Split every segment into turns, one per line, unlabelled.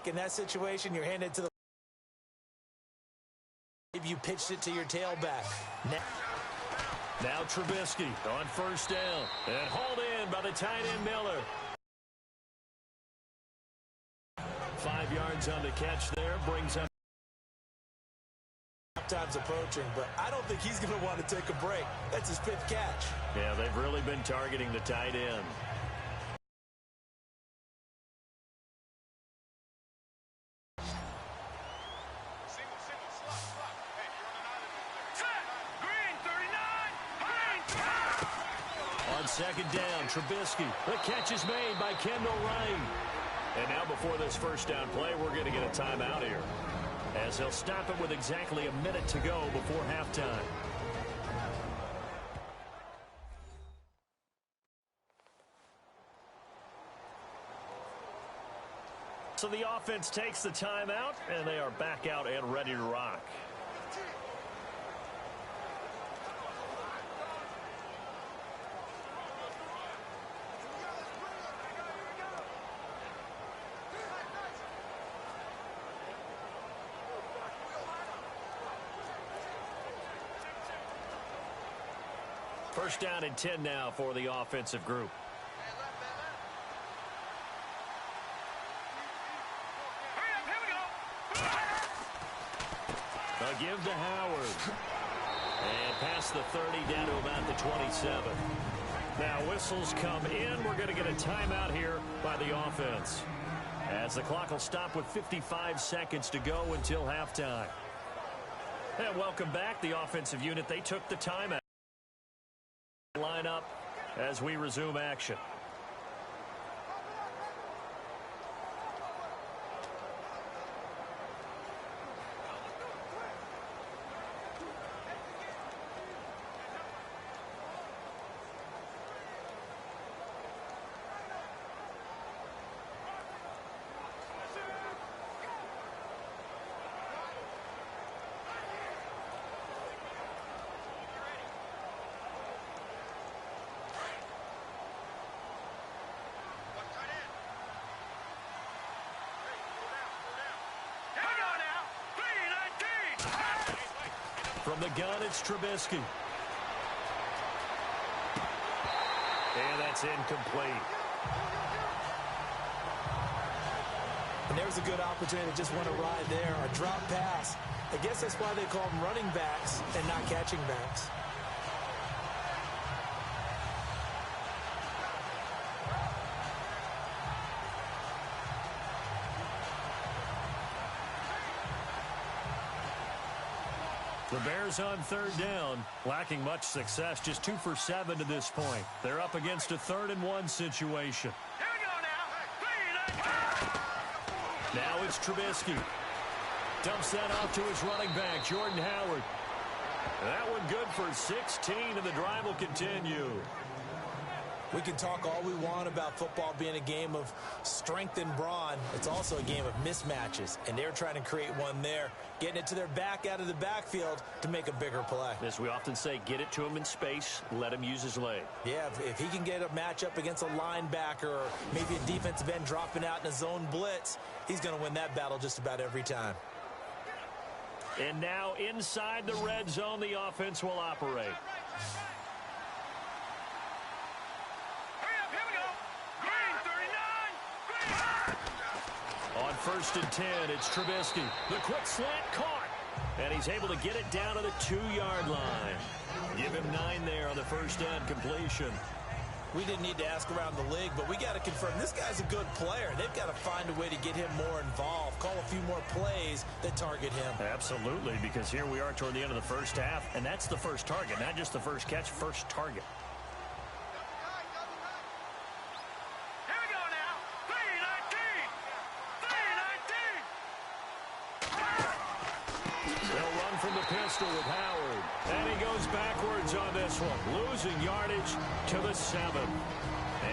In that situation, you're handed to the... If you pitched it to your tailback.
Now Trubisky on first down. And hauled in by the tight end Miller. 5 yards on the catch there. Brings up.
Time's approaching, but I don't think he's going to want to take a break. That's his 5th catch.
Yeah, they've really been targeting the tight end. On second down, Trubisky. The catch is made by Kendall Wright. And now before this first down play, we're going to get a timeout here, as they'll stop it with exactly a minute to go before halftime. So the offense takes the timeout, and they are back out and ready to rock. First down and 10 now for the offensive group. A give to Howard. And past the 30 down to about the 27. Now whistles come in. We're going to get a timeout here by the offense, as the clock will stop with 55 seconds to go until halftime. And welcome back, the offensive unit. They took the timeout. Line up as we resume action. From the gun, it's Trubisky. And that's incomplete.
And there's a good opportunity to just want to ride there. A drop pass. I guess that's why they call them running backs and not catching backs.
The Bears on third down, lacking much success, just 2 for 7 to this point. They're up against a 3rd-and-1 situation.
Here we go now.
Now it's Trubisky. Dumps that off to his running back, Jordan Howard. That one good for 16, and the drive will continue.
We can talk all we want about football being a game of strength and brawn. It's also a game of mismatches, and they're trying to create one there, getting it to their back out of the backfield to make a bigger play.
As we often say, get it to him in space, let him use his leg.
Yeah, if he can get a matchup against a linebacker or maybe a defensive end dropping out in a zone blitz, he's going to win that battle just about every time.
And now inside the red zone, the offense will operate. On 1st and 10, it's Trubisky. The quick slant caught. And he's able to get it down to the 2-yard line. Give him 9 there on the first down completion.
We didn't need to ask around the league, but we got to confirm this guy's a good player. They've got to find a way to get him more involved, call a few more plays that target him.
Absolutely, because here we are toward the end of the first half, and that's the first target, not just the first catch, first target. Pistol with Howard, and he goes backwards on this one, losing yardage to the 7.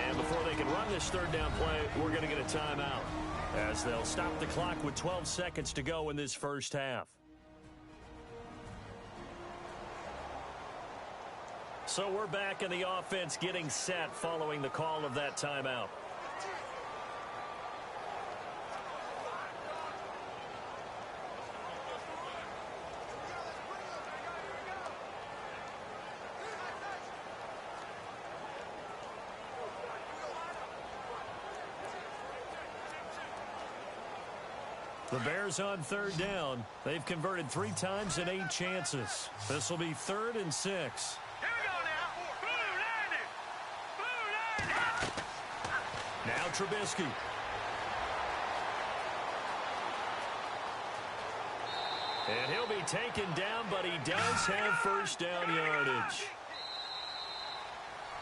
And before they can run this 3rd down play, we're going to get a timeout, as they'll stop the clock with 12 seconds to go in this first half. So we're back in the offense getting set following the call of that timeout. The Bears on third down. They've converted 3 times in 8 chances. This will be 3rd and 6.
Here we go now. Blue 90. Blue 90.
Now Trubisky. And he'll be taken down, but he does have first down yardage.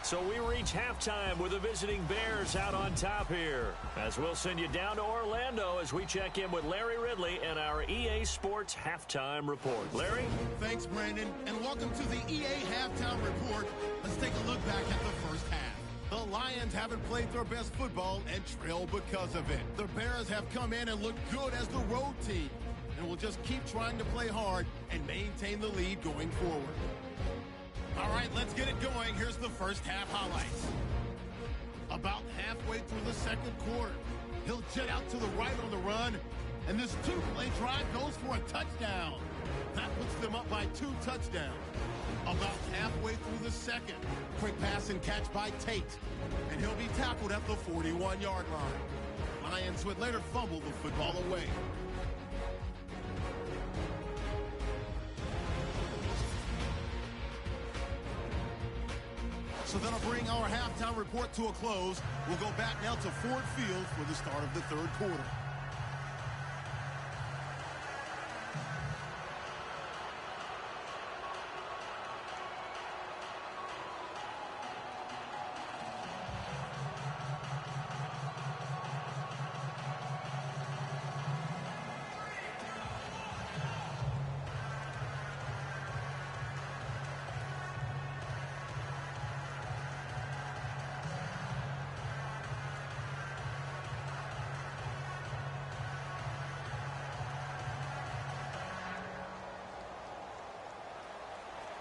So we reach halftime with the visiting Bears out on top here. As we'll send you down to Orlando as we check in with Larry Ridley and our EA Sports Halftime Report. Larry?
Thanks, Brandon, and welcome to the EA Halftime Report. Let's take a look back at the first half. The Lions haven't played their best football and trail because of it. The Bears have come in and looked good as the road team, and will just keep trying to play hard and maintain the lead going forward. All right, let's get it going. Here's the first half highlights. About halfway through the second quarter, he'll jet out to the right on the run, and this 2-play drive goes for a touchdown. That puts them up by 2 touchdowns. About halfway through the second, quick pass and catch by Tate, and he'll be tackled at the 41-yard line. Lions would later fumble the football away. So that'll bring our halftime report to a close. We'll go back now to Ford Field for the start of the third quarter.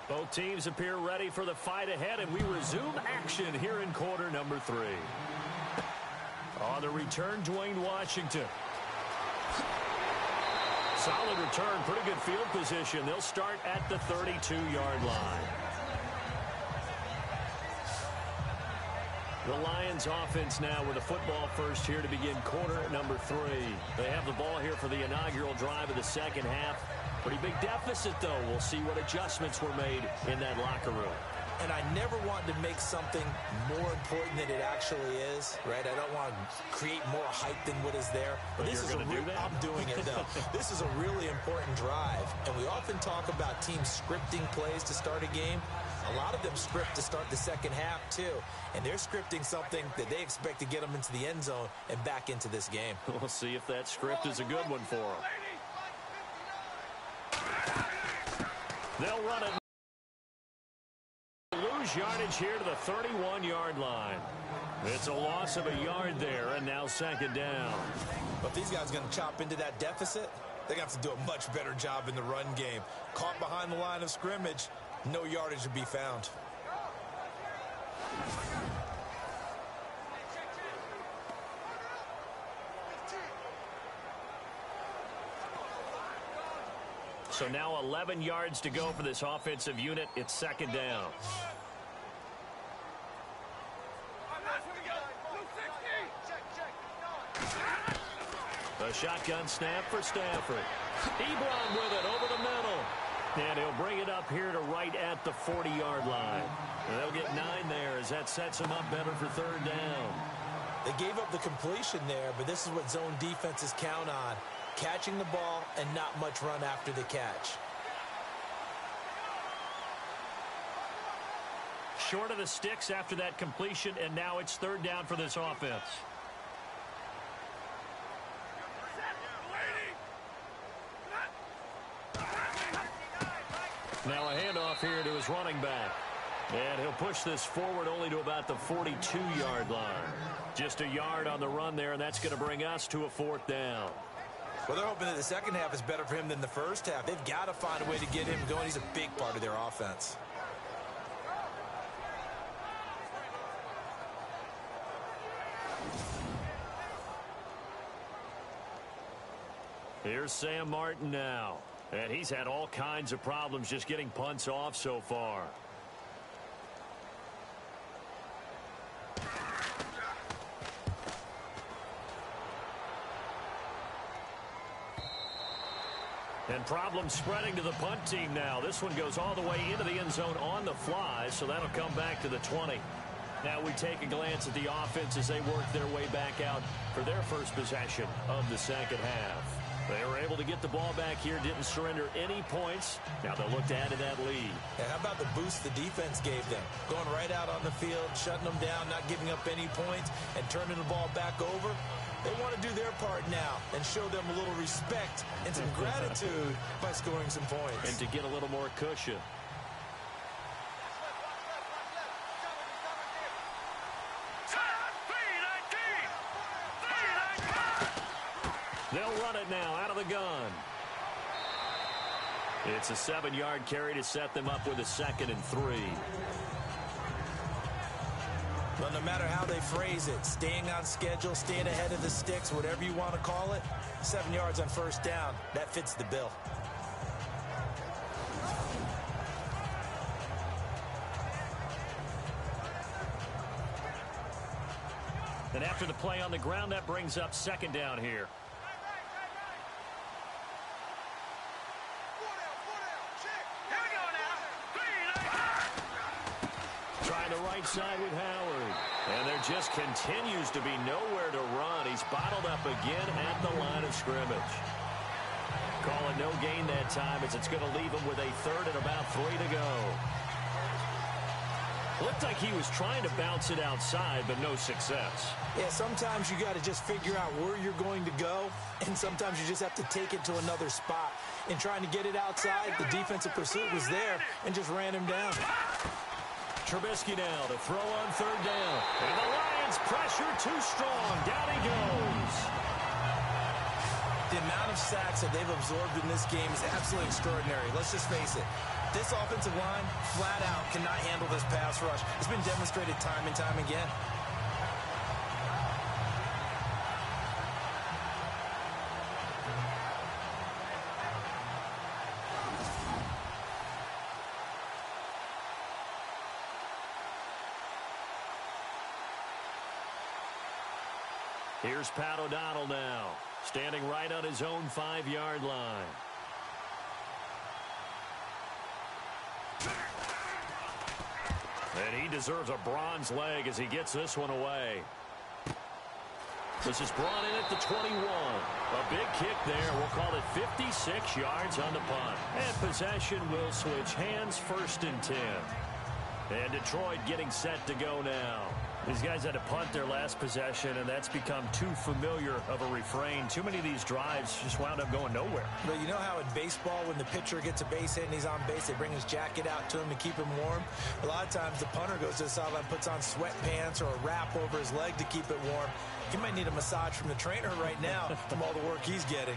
Both teams appear ready for the fight ahead, and we resume action here in quarter number 3. On the return, Dwayne Washington. Solid return, pretty good field position. They'll start at the 32-yard line. The Lions offense now with a football first here to begin quarter number 3. They have the ball here for the inaugural drive of the second half. Pretty big deficit, though. We'll see what adjustments were made in that locker room.
And I never want to make something more important than it actually is, right? I don't want to create more hype than what is there. But this is I'm doing it, though. This is a really important drive. And we often talk about teams scripting plays to start a game. A lot of them script to start the second half, too. And they're scripting something that they expect to get them into the end zone and back into this game.
We'll see if that script is a good one for them. They'll run it. Lose yardage here to the 31-yard line. It's a loss of a yard there, and now second down.
But if these guys are going to chop into that deficit, they're going to have to do a much better job in the run game. Caught behind the line of scrimmage, no yardage to be found.
So now 11 yards to go for this offensive unit. It's second down. The shotgun snap for Stafford. Ebron with it over the middle. And he'll bring it up here to right at the 40-yard line. And they'll get 9 there as that sets them up better for third down.
They gave up the completion there, but this is what zone defenses count on. Catching the ball and not much run after the catch.
Short of the sticks after that completion, and now it's third down for this offense. Now a handoff here to his running back. And he'll push this forward only to about the 42-yard line. Just a yard on the run there, and that's going to bring us to a fourth down.
Well, they're hoping that the second half is better for him than the first half. They've got to find a way to get him going. He's a big part of their offense.
Here's Sam Martin now. And he's had all kinds of problems just getting punts off so far. And problems spreading to the punt team now. This one goes all the way into the end zone on the fly, so that'll come back to the 20. Now we take a glance at the offense as they work their way back out for their first possession of the second half. They were able to get the ball back here, didn't surrender any points. Now they'll look to add to that lead.
Yeah, how about the boost the defense gave them? Going right out on the field, shutting them down, not giving up any points, and turning the ball back over. They want to do their part now and show them a little respect and some gratitude by scoring some points.
And to get a little more cushion. They'll run it now out of the gun. It's a 7-yard carry to set them up with a 2nd and 3.
Well, no matter how they phrase it, staying on schedule, staying ahead of the sticks, whatever you want to call it, 7 yards on first down, that fits the bill.
And after the play on the ground, that brings up 2nd down here. Trying the right side with Howard. And there just continues to be nowhere to run. He's bottled up again at the line of scrimmage. Call it no gain that time as it's going to leave him with a 3rd and about 3 to go. Looked like he was trying to bounce it outside, but no success.
Yeah, sometimes you got to just figure out where you're going to go, and sometimes you just have to take it to another spot. In trying to get it outside, the defensive pursuit was there and just ran him down.
Trubisky now to throw on 3rd down. And the Lions pressure too strong. Down he goes.
The amount of sacks that they've absorbed in this game is absolutely extraordinary. Let's just face it. This offensive line, flat out, cannot handle this pass rush. It's been demonstrated time and time again.
Here's Pat O'Donnell now, standing right on his own 5-yard line. And he deserves a bronze leg as he gets this one away. This is brought in at the 21. A big kick there. We'll call it 56 yards on the punt. And possession will switch hands, 1st and 10. And Detroit getting set to go now. These guys had to punt their last possession, and that's become too familiar of a refrain. Too many of these drives just wound up going nowhere.
But you know how in baseball, when the pitcher gets a base hit and he's on base, they bring his jacket out to him to keep him warm? A lot of times the punter goes to the sideline, puts on sweatpants or a wrap over his leg to keep it warm. He might need a massage from the trainer right now from all the work he's getting.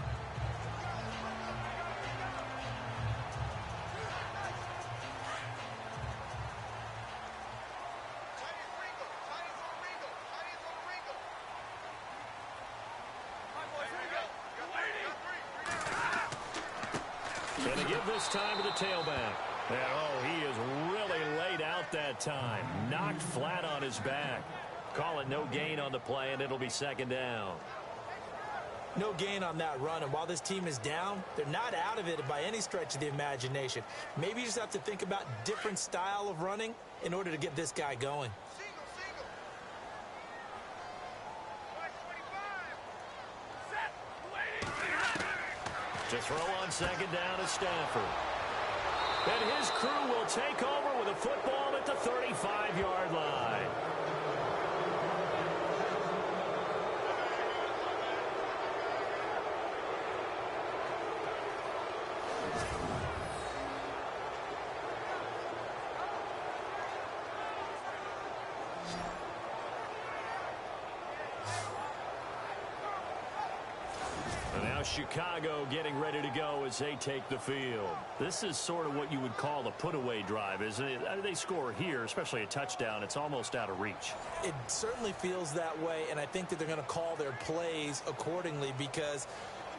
And to give this time to the tailback. And, oh, he is really laid out that time. Knocked flat on his back. Call it no gain on the play, and it'll be 2nd down.
No gain on that run, and while this team is down, they're not out of it by any stretch of the imagination. Maybe you just have to think about different style of running in order to get this guy going.
To throw on 2nd down is Stafford. And his crew will take over with a football at the 35-yard line. Chicago getting ready to go as they take the field. This is sort of what you would call a put-away drive, isn't it? I mean, they score here, especially a touchdown. It's almost out of reach.
It certainly feels that way, and I think that they're going to call their plays accordingly because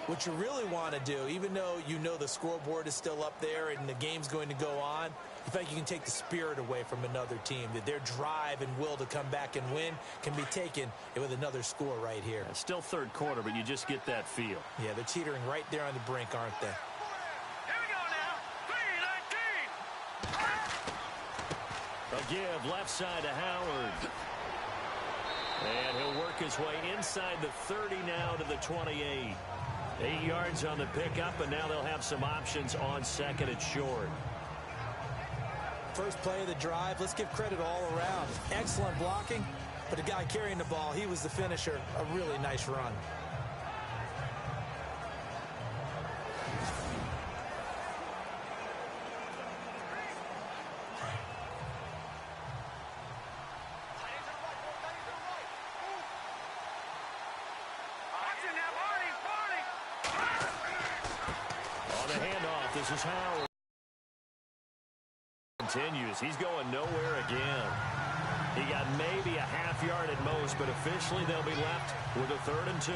what you really want to do, even though you know the scoreboard is still up there and the game's going to go on, you think you can take the spirit away from another team, that their drive and will to come back and win can be taken with another score right here.
It's still 3rd quarter, but you just get that feel.
Yeah, they're teetering right there on the brink, aren't they?
give left side to Howard. And he'll work his way inside the 30 now to the 28. 8 yards on the pickup, and now they'll have some options on second and short.
First play of the drive, let's give credit all around. Excellent blocking, but the guy carrying the ball, he was the finisher. A really nice run.
On the handoff, this is Howard. Continues. He's going nowhere again. He got maybe a half yard at most, but officially they'll be left with a 3rd and 2.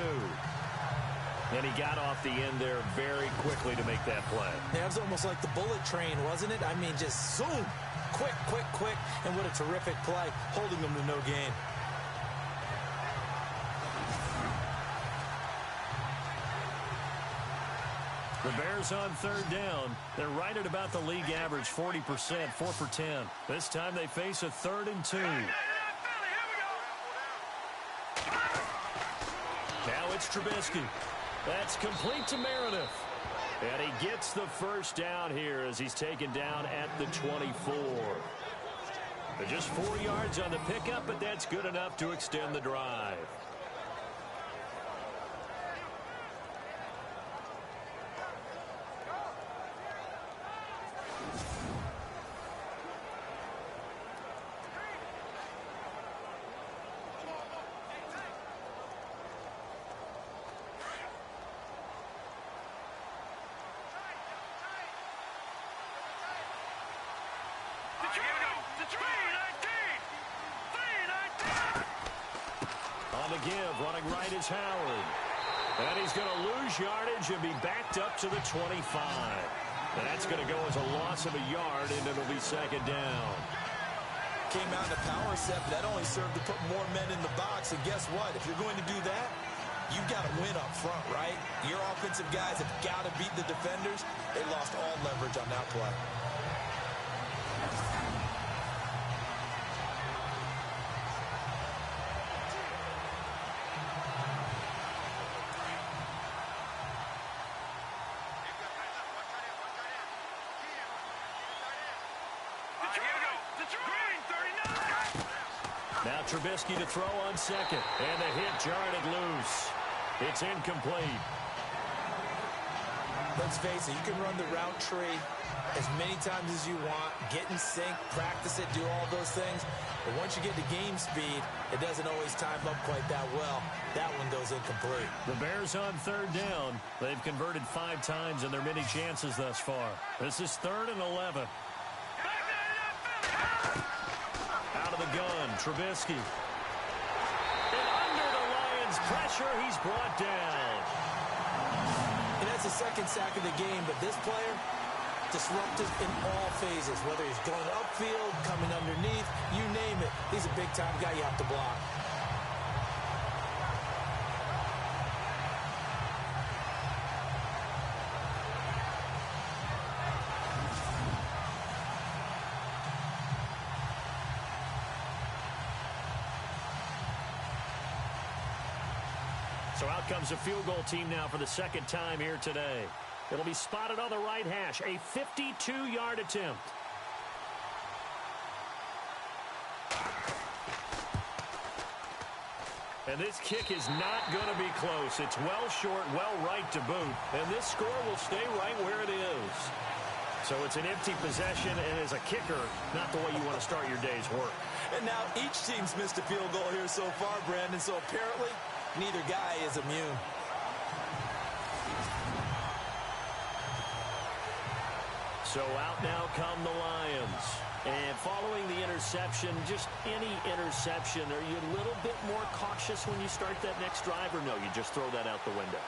And he got off the end there very quickly to make that play.
Yeah, it was almost like the bullet train, wasn't it? I mean, just zoom. Quick, quick, quick. And what a terrific play, holding them to no gain.
The Bears on 3rd down. They're right at about the league average, 40%, 4 for 10. This time they face a 3rd and 2. Now it's Trubisky. That's complete to Meredith. And he gets the first down here as he's taken down at the 24. Just 4 yards on the pickup, but that's good enough to extend the drive. On the give, running right is Howard. And he's going to lose yardage and be backed up to the 25. And that's going to go as a loss of a yard, and it'll be 2nd down.
Came out in a power set, but that only served to put more men in the box. And guess what? If you're going to do that, you've got to win up front, right? Your offensive guys have got to beat the defenders. They lost all leverage on that play.
Now Trubisky to throw on second. And the hit jarred it loose. It's incomplete.
Let's face it, you can run the route tree as many times as you want, get in sync, practice it, do all those things. But once you get to game speed, it doesn't always time up quite that well. That one goes incomplete.
The Bears on 3rd down. They've converted 5 times in their many chances thus far. This is 3rd and 11. Out of the gun, Trubisky. And under the Lions' pressure, he's brought down.
And that's the 2nd sack of the game, but this player, disruptive in all phases, whether he's going upfield, coming underneath, you name it. He's a big-time guy you have to block.
So out comes a field goal team now for the 2nd time here today. It'll be spotted on the right hash, a 52-yard attempt. And this kick is not going to be close. It's well short, well right to boot. And this score will stay right where it is. So it's an empty possession, and as a kicker, not the way you want to start your day's work.
And now each team's missed a field goal here so far, Brandon. So apparently, neither guy is immune.
So out now come the Lions. And following the interception, just any interception, are you a little bit more cautious when you start that next drive, or no, you just throw that out the window?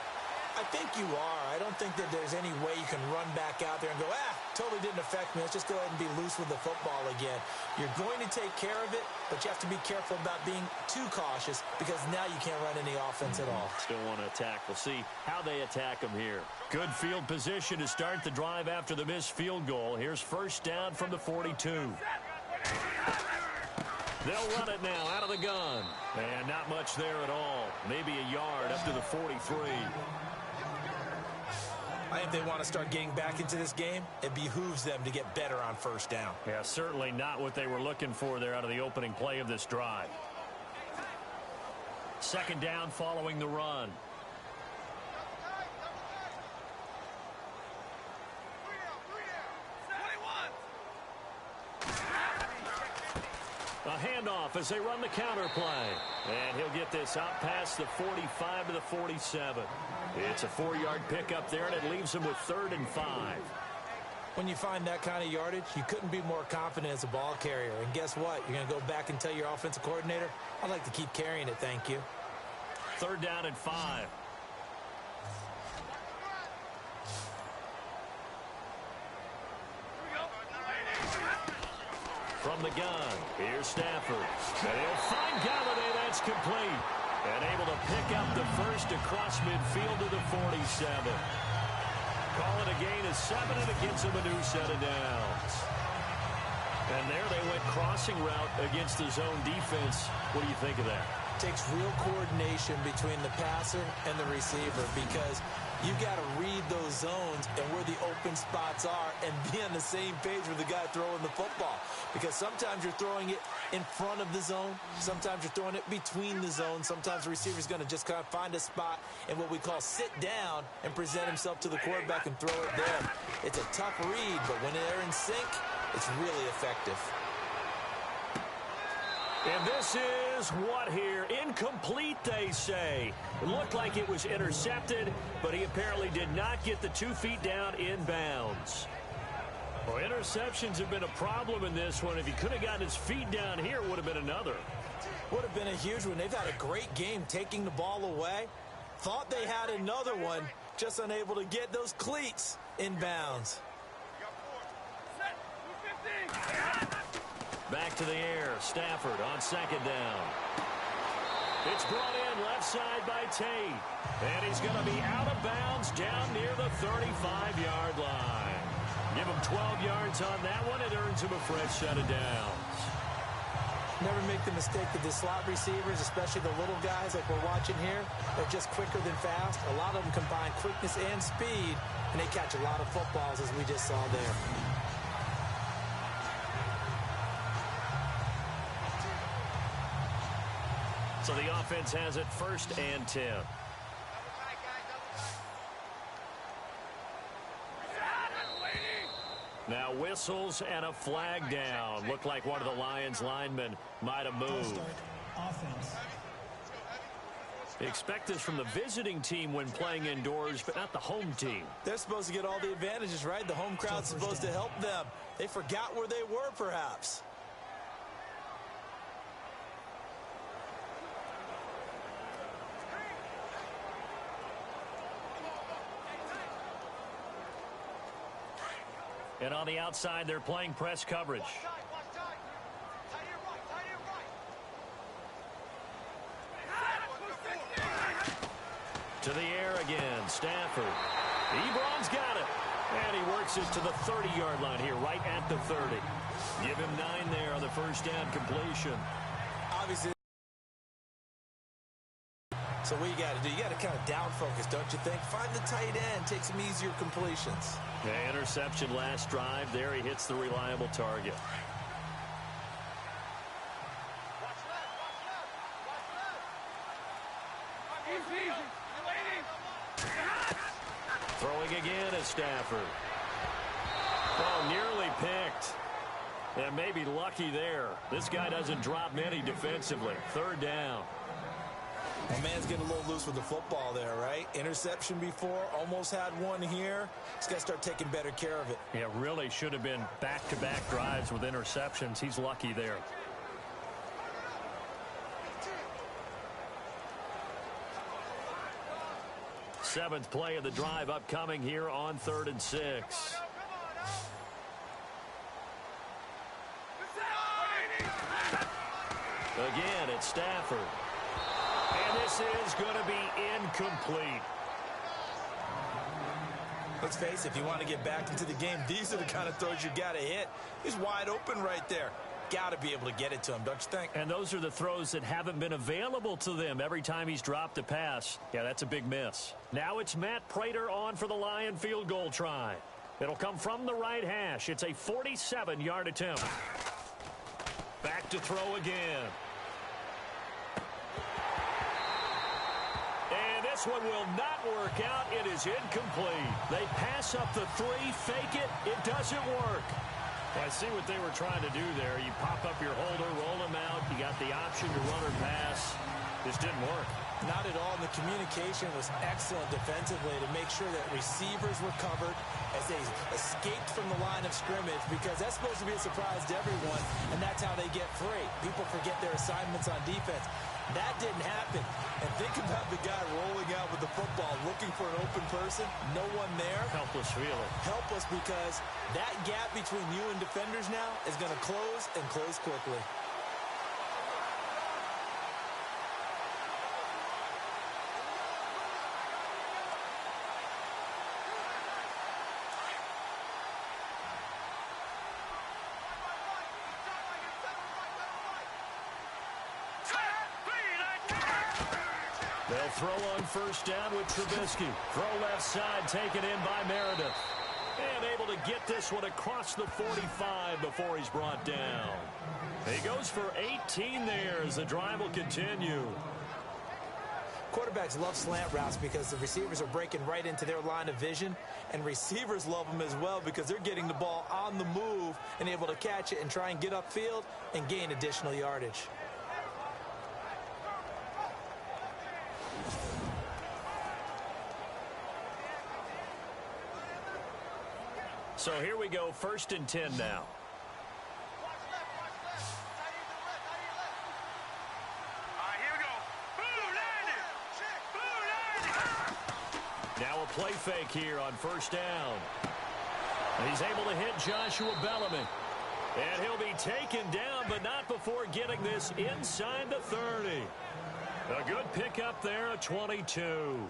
I think you are. I don't think that there's any way you can run back out there and go, totally didn't affect me. Let's just go ahead and be loose with the football again. You're going to take care of it, but you have to be careful about being too cautious because now you can't run any offense at all.
Still want to attack. We'll see how they attack them here. Good field position to start the drive after the missed field goal. Here's 1st down from the 42. They'll run it now out of the gun. And not much there at all. Maybe a yard up to the 43.
I think if they want to start getting back into this game, it behooves them to get better on first down.
Yeah, certainly not what they were looking for there out of the opening play of this drive. Second down following the run. A handoff as they run the counter play. And he'll get this out past the 45 to the 47. It's a 4-yard pickup there, and it leaves him with 3rd and 5.
When you find that kind of yardage, you couldn't be more confident as a ball carrier. And guess what? You're going to go back and tell your offensive coordinator, I'd like to keep carrying it, thank you.
3rd down and 5. From the gun, here's Stafford. And he'll find Galladay. That's complete. And able to pick up the first across midfield to the 47. Call it a gain of 7, and it gets him a new set of downs. And there they went crossing route against the zone defense. What do you think of that?
Takes real coordination between the passer and the receiver, because you got to read those zones and where the open spots are and be on the same page with the guy throwing the football. Because sometimes you're throwing it in front of the zone. Sometimes you're throwing it between the zones. Sometimes the receiver's going to just kind of find a spot and what we call sit down and present himself to the quarterback and throw it there. It's a tough read, but when they're in sync, it's really effective.
And this is what here? Incomplete, they say. It looked like it was intercepted, but he apparently did not get the 2 feet down in bounds. Well, interceptions have been a problem in this one. If he could have gotten his feet down here, it would have been another.
Would have been a huge one. They've had a great game taking the ball away. Thought they had another one, just unable to get those cleats in bounds.
Back to the air. Stafford on 2nd down. It's brought in left side by Tate. And he's going to be out of bounds down near the 35-yard line. Give him 12 yards on that one. It earns him a fresh set of downs.
Never make the mistake that the slot receivers, especially the little guys like we're watching here, are just quicker than fast. A lot of them combine quickness and speed, and they catch a lot of footballs, as we just saw there.
So the offense has it 1st and 10. Now whistles and a flag down. Looked like one of the Lions linemen might have moved. Expect this from the visiting team when playing indoors, but not the home team.
They're supposed to get all the advantages, right? The home crowd's supposed to help them. They forgot where they were, perhaps.
And on the outside, they're playing press coverage. To the air again, Stafford. Ebron's got it. And he works it to the 30-yard line here, right at the 30. Give him 9 there on the first down completion.
Obviously. So what you got to do, you got to kind of down focus, don't you think? Find the tight end, take some easier completions.
Yeah, interception last drive. There he hits the reliable target. Throwing again is Stafford. Oh, nearly picked. And maybe lucky there. This guy doesn't drop many defensively. 3rd down.
My man's getting a little loose with the football there, right? Interception before, almost had one here. He's got to start taking better care of it.
Yeah, really should have been back-to-back drives with interceptions. He's lucky there. Seventh play of the drive upcoming here on 3rd and 6. Again, it's Stafford. And this is going to be incomplete.
Let's face it, if you want to get back into the game, these are the kind of throws you got to hit. He's wide open right there. got to be able to get it to him, don't you think?
And those are the throws that haven't been available to them every time he's dropped a pass. Yeah, that's a big miss. Now it's Matt Prater on for the Lion field goal try. It'll come from the right hash. It's a 47-yard attempt. Back to throw again. And this one will not work out. It is incomplete. They pass up the 3, fake it. It doesn't work. Well, I see what they were trying to do there. You pop up your holder, roll him out. You got the option to run or pass. This didn't work.
Not at all. And the communication was excellent defensively to make sure that receivers were covered as they escaped from the line of scrimmage, because that's supposed to be a surprise to everyone, and that's how they get free. People forget their assignments on defense. That didn't happen. And think about the guy rolling out with the football, looking for an open person, no one there.
Helpless feeling.
Helpless, because that gap between you and defenders now is going to close and close quickly.
They'll throw on first down with Trubisky. Throw left side, taken in by Meredith. And able to get this one across the 45 before he's brought down. He goes for 18 there as the drive will continue.
Quarterbacks love slant routes because the receivers are breaking right into their line of vision, and receivers love them as well because they're getting the ball on the move and able to catch it and try and get upfield and gain additional yardage.
So here we go, 1st and 10 now. Now a play fake here on first down. He's able to hit Joshua Bellamy. And he'll be taken down, but not before getting this inside the 30. A good pickup there, a 22.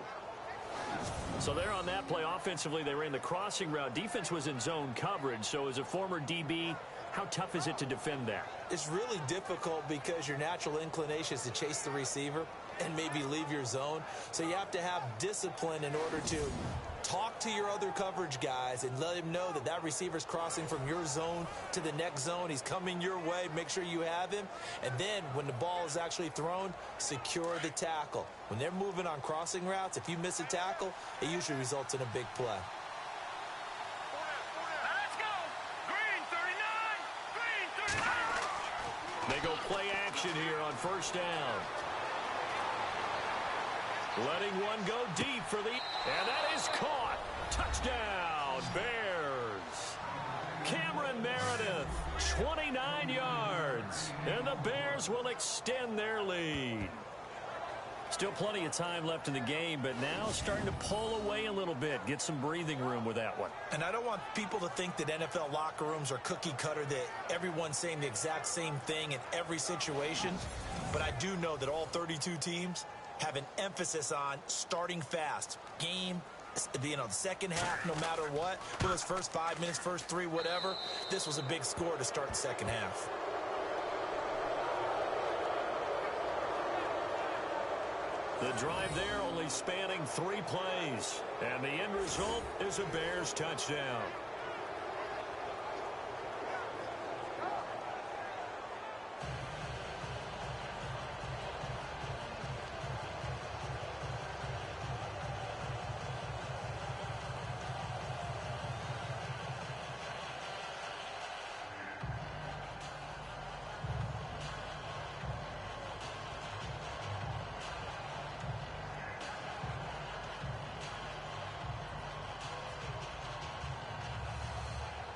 So there on that play, offensively, they ran the crossing route. Defense was in zone coverage. So as a former DB, how tough is it to defend that?
It's really difficult because your natural inclination is to chase the receiver and maybe leave your zone. So you have to have discipline in order to talk to your other coverage guys and let him know that that receiver's crossing from your zone to the next zone. He's coming your way. Make sure you have him. And then when the ball is actually thrown, secure the tackle. When they're moving on crossing routes, if you miss a tackle, it usually results in a big play.
Let's go! Green 39! Green 39!
They go play action here on first down. Letting one go deep for the... And that is caught. Touchdown, Bears. Cameron Meredith, 29 yards. And the Bears will extend their lead. Still plenty of time left in the game, but now starting to pull away a little bit. Get some breathing room with that one.
And I don't want people to think that NFL locker rooms are cookie cutter, that everyone's saying the exact same thing in every situation. But I do know that all 32 teams have an emphasis on starting fast. Game, the second half, no matter what. Whether it's first 5 minutes, first 3, whatever. This was a big score to start the second half.
The drive there only spanning 3 plays. And the end result is a Bears touchdown.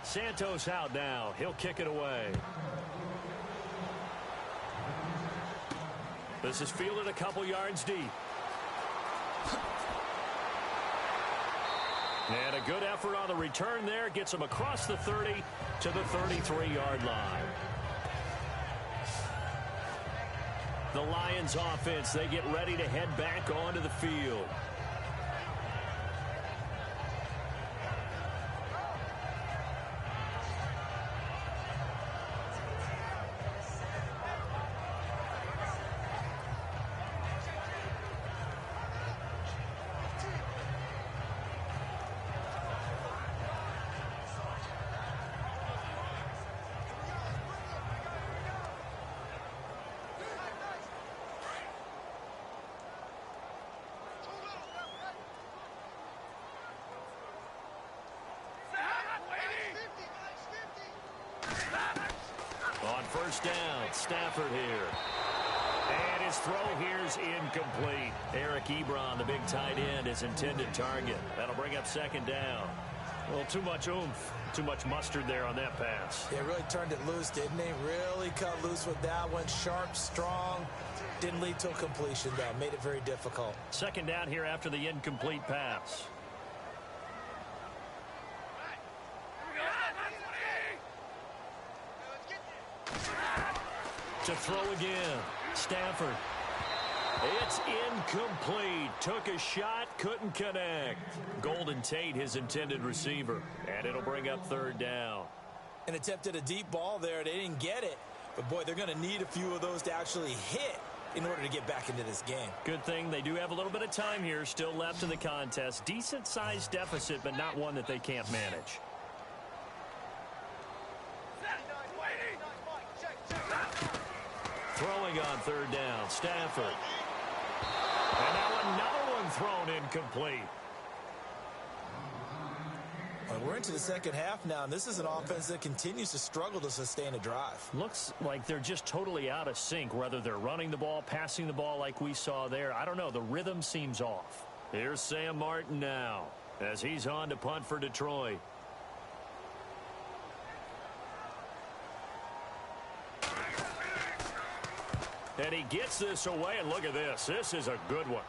Santos out now. He'll kick it away. This is fielded a couple yards deep. And a good effort on the return there. Gets him across the 30 to the 33-yard line. The Lions offense, they get ready to head back onto the field. first down. Stafford here. And his throw here's incomplete. Eric Ebron, the big tight end, his intended target. That'll bring up second down. Well, too much oomph, too much mustard there on that pass.
They really turned it loose, didn't they? Really cut loose with that one. Sharp, strong. Didn't lead to a completion, though. Made it very difficult.
Second down here after the incomplete pass. To throw again. Stafford. It's incomplete. Took a shot, couldn't connect. Golden Tate, his intended receiver. And it'll bring up third down.
And attempted a deep ball there. They didn't get it. But, boy, they're going to need a few of those to actually hit in order to get back into this game.
Good thing they do have a little bit of time here still left in the contest. Decent-sized deficit, but not one that they can't manage. Throwing on third down, Stafford. And now another one thrown incomplete.
Well, we're into the second half now, and this is an offense that continues to struggle to sustain a drive.
Looks like they're just totally out of sync, whether they're running the ball, passing the ball like we saw there. I don't know. The rhythm seems off. Here's Sam Martin now as he's on to punt for Detroit. And he gets this away, and look at this. This is a good one.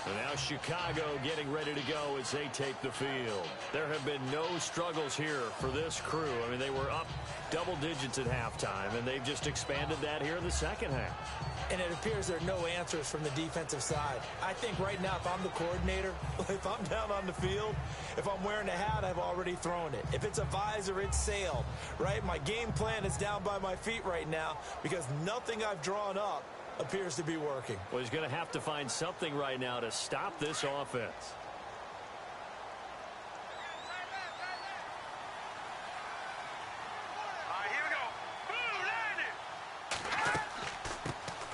And now Chicago getting ready to go as they take the field. There have been no struggles here for this crew. I mean, they were up double digits at halftime, and they've just expanded that here in the second half.
And it appears there are no answers from the defensive side. I think right now, if I'm the coordinator, if I'm down on the field, if I'm wearing a hat, I've already thrown it. If it's a visor, it's sailed, right? My game plan is down by my feet right now because nothing I've drawn up appears to be working.
Well, he's going to have to find something right now to stop this offense.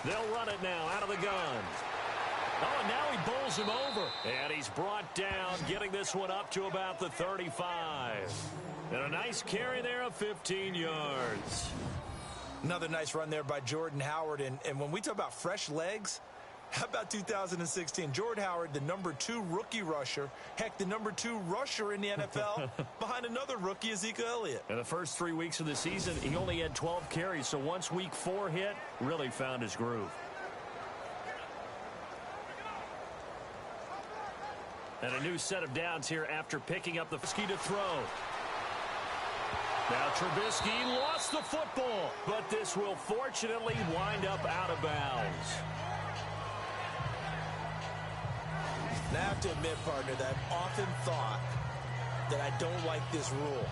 They'll run it now out of the gun. Oh, and now he bowls him over. And he's brought down, getting this one up to about the 35. And a nice carry there of 15 yards.
Another nice run there by Jordan Howard. And when we talk about fresh legs, how about 2016? Jordan Howard, the #2 rookie rusher. Heck, the #2 rusher in the NFL behind another rookie, Ezekiel Elliott.
In the first 3 weeks of the season, he only had 12 carries. So once week 4 hit, really found his groove. And a new set of downs here after picking up the ski to throw. Now Trubisky lost the football, but this will fortunately wind up out of bounds.
And I have to admit, partner, that I've often thought that I don't like this rule,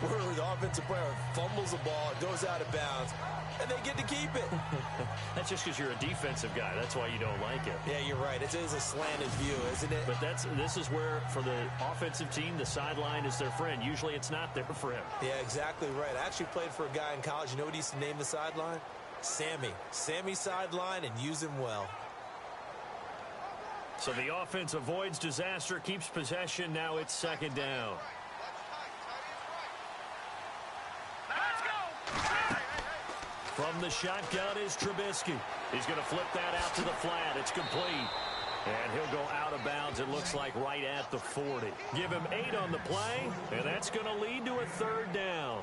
where the offensive player fumbles the ball, it goes out of bounds, and they get to keep it.
That's just because you're a defensive guy. That's why you don't like it.
Yeah, you're right. It is a slanted view, isn't it?
But this is where, for the offensive team, the sideline is their friend. Usually it's not their friend.
Yeah, exactly right. I actually played for a guy in college. You know what he used to name the sideline? Sammy. Sammy sideline, and use him well.
So the offense avoids disaster, keeps possession. Now it's second down. From the shotgun is Trubisky. He's going to flip that out to the flat. It's complete. And he'll go out of bounds, it looks like, right at the 40. Give him 8 on the play, and that's going to lead to a third down.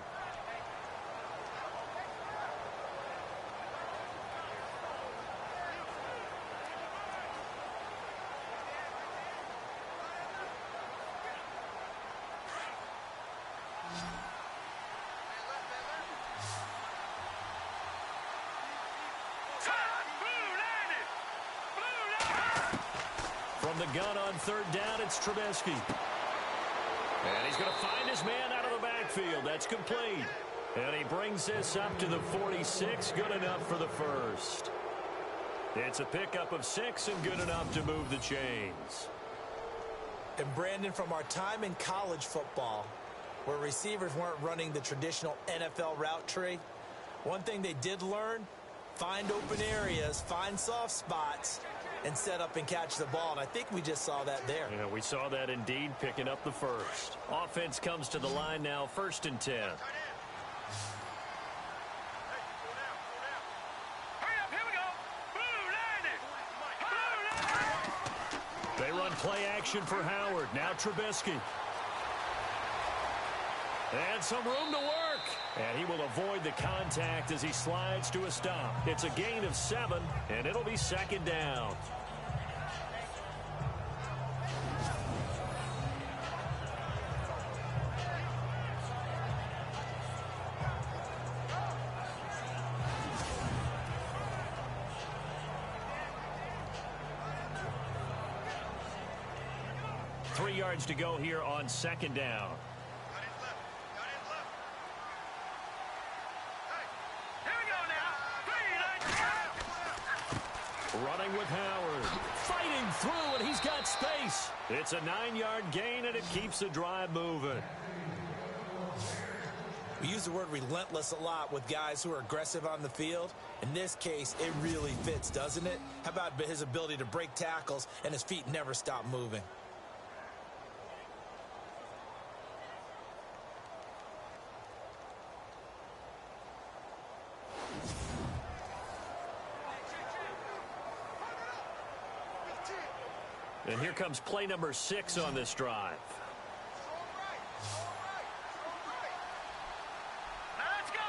From the gun on third down, it's Trubisky. And he's going to find his man out of the backfield. That's complete. And he brings this up to the 46. Good enough for the first. It's a pickup of 6 and good enough to move the chains.
And Brandon, from our time in college football, where receivers weren't running the traditional NFL route tree, one thing they did learn, find open areas, find soft spots, and set up and catch the ball. And I think we just saw that there.
Yeah, we saw that indeed, picking up the first. Offense comes to the line now, 1st and 10. They run play action for Howard. Now Trubisky. And some room to work. And he will avoid the contact as he slides to a stop. It's a gain of 7, and it'll be 2nd down. Three yards to go here on 2nd down. Running with Howard. Fighting through, and he's got space. It's a 9-yard gain, and it keeps the drive moving.
We use the word relentless a lot with guys who are aggressive on the field. In this case, it really fits, doesn't it? How about his ability to break tackles and his feet never stop moving?
And here comes play number 6 on this drive.
Let's go.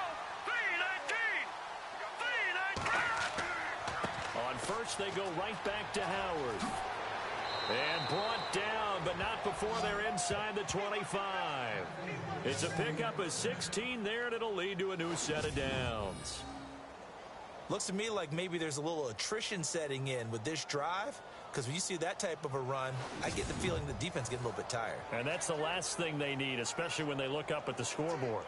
3-19.
On first, they go right back to Howard. And brought down, but not before they're inside the 25. It's a pickup of 16 there, and it'll lead to a new set of downs.
Looks to me like maybe there's a little attrition setting in with this drive, because when you see that type of a run, I get the feeling the defense gets a little bit tired.
And that's the last thing they need, especially when they look up at the scoreboard.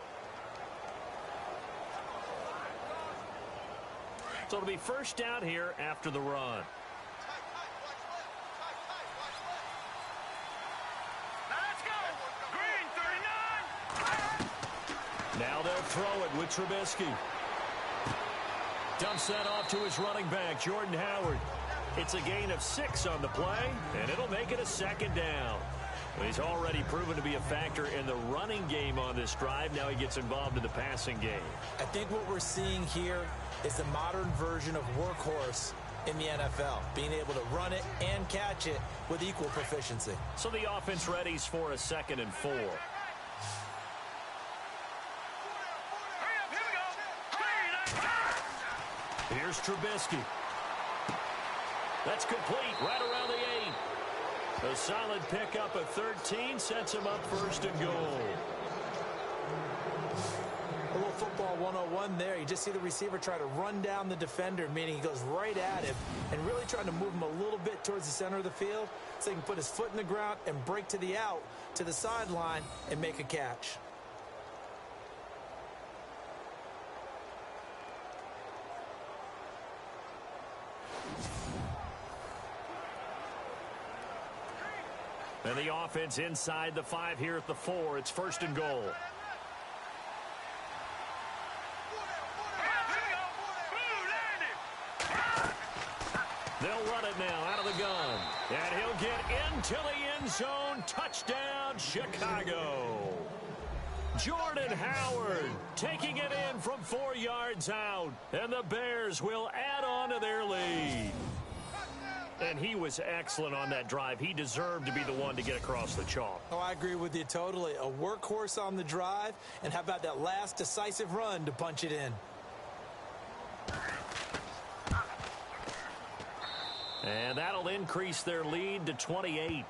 So it'll be first down here after the run.
Let's go. Green 39.
Now they'll throw it with Trubisky. Dumps that off to his running back, Jordan Howard. It's a gain of 6 on the play, and it'll make it a 2nd down. Well, he's already proven to be a factor in the running game on this drive. Now he gets involved in the passing game.
I think what we're seeing here is the modern version of workhorse in the NFL, being able to run it and catch it with equal proficiency.
So the offense readies for a 2nd and 4. Here's Trubisky. That's complete right around the 8. A solid pickup of 13 sets him up 1st and goal.
A little football 101 there. You just see the receiver try to run down the defender, meaning he goes right at him and really trying to move him a little bit towards the center of the field so he can put his foot in the ground and break to the out, to the sideline, and make a catch.
And the offense inside the 5 here at the 4. It's 1st and goal. They'll run it now out of the gun. And he'll get into the end zone. Touchdown, Chicago. Jordan Howard taking it in from 4 yards out. And the Bears will add on to their lead. And he was excellent on that drive. He deserved to be the one to get across the chalk.
Oh, I agree with you totally. A workhorse on the drive. And how about that last decisive run to punch it in?
And that'll increase their lead to 28.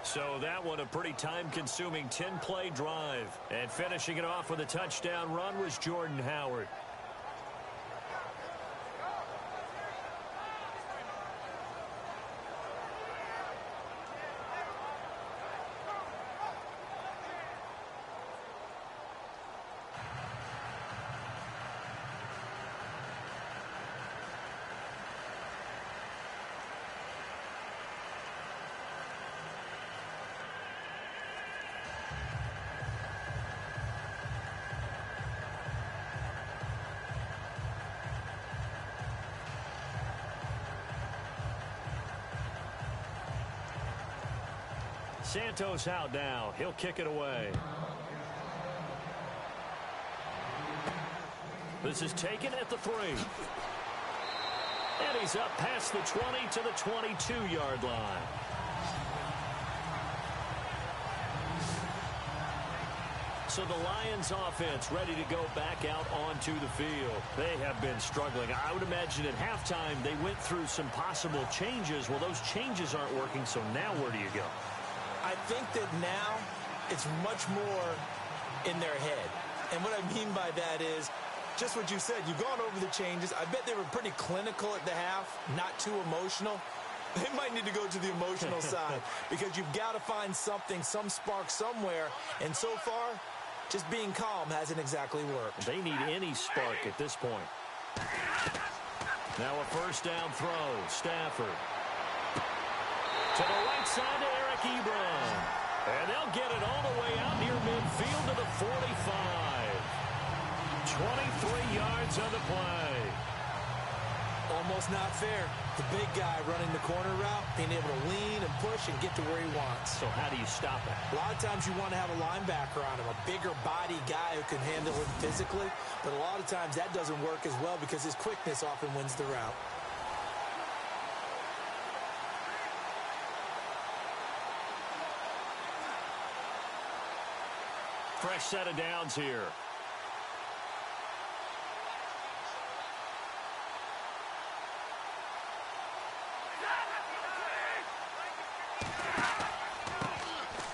So that one a pretty time-consuming 10-play drive. And finishing it off with a touchdown run was Jordan Howard. Santos out now. He'll kick it away. This is taken at the 3. And he's up past the 20 to the 22-yard line. So the Lions offense ready to go back out onto the field. They have been struggling. I would imagine at halftime they went through some possible changes. Well, those changes aren't working, so now where do you go?
I think that now it's much more in their head. And what I mean by that is just what you said. You've gone over the changes. I bet they were pretty clinical at the half, not too emotional. They might need to go to the emotional side because you've got to find something, some spark somewhere. And so far, just being calm hasn't exactly worked.
They need any spark at this point. Now a first down throw. Stafford. To the right side to Eric Ebron. And they'll get it all the way out near midfield to the 45. 23 yards on the play.
Almost not fair. The big guy running the corner route, being able to lean and push and get to where he wants.
So how do you stop it?
A lot of times you want to have a linebacker on him, a bigger body guy who can handle him physically. But a lot of times that doesn't work as well because his quickness often wins the route.
Fresh set of downs here.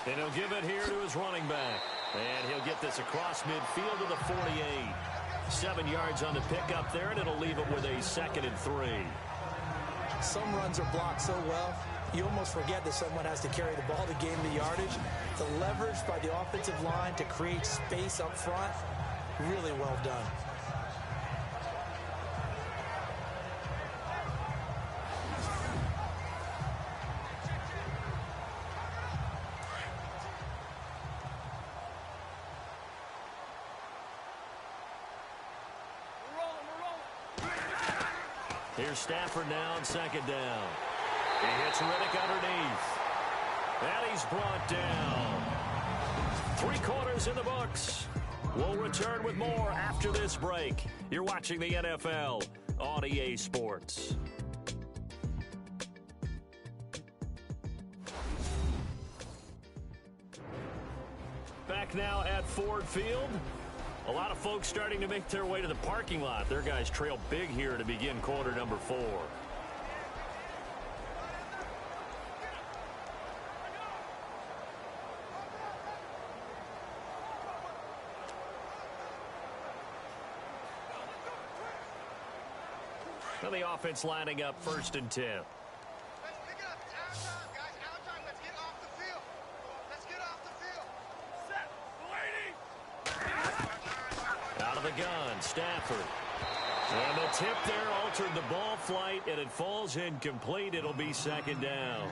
And he'll give it here to his running back. And he'll get this across midfield to the 48. 7 yards on the pickup there, and it'll leave it with a 2nd and 3.
Some runs are blocked so well, you almost forget that someone has to carry the ball to gain the yardage. The leverage by the offensive line to create space up front, really well done.
Here's Stafford now on 2nd down. He hits Riddick underneath. And he's brought down. 3 quarters in the books. We'll return with more after this break. You're watching the NFL on EA Sports. Back now at Ford Field. A lot of folks starting to make their way to the parking lot. Their guys trail big here to begin quarter number 4. Now the offense lining up 1st and 10. Gun, Stafford. And the tip there altered the ball flight, and it falls incomplete. It'll be 2nd down.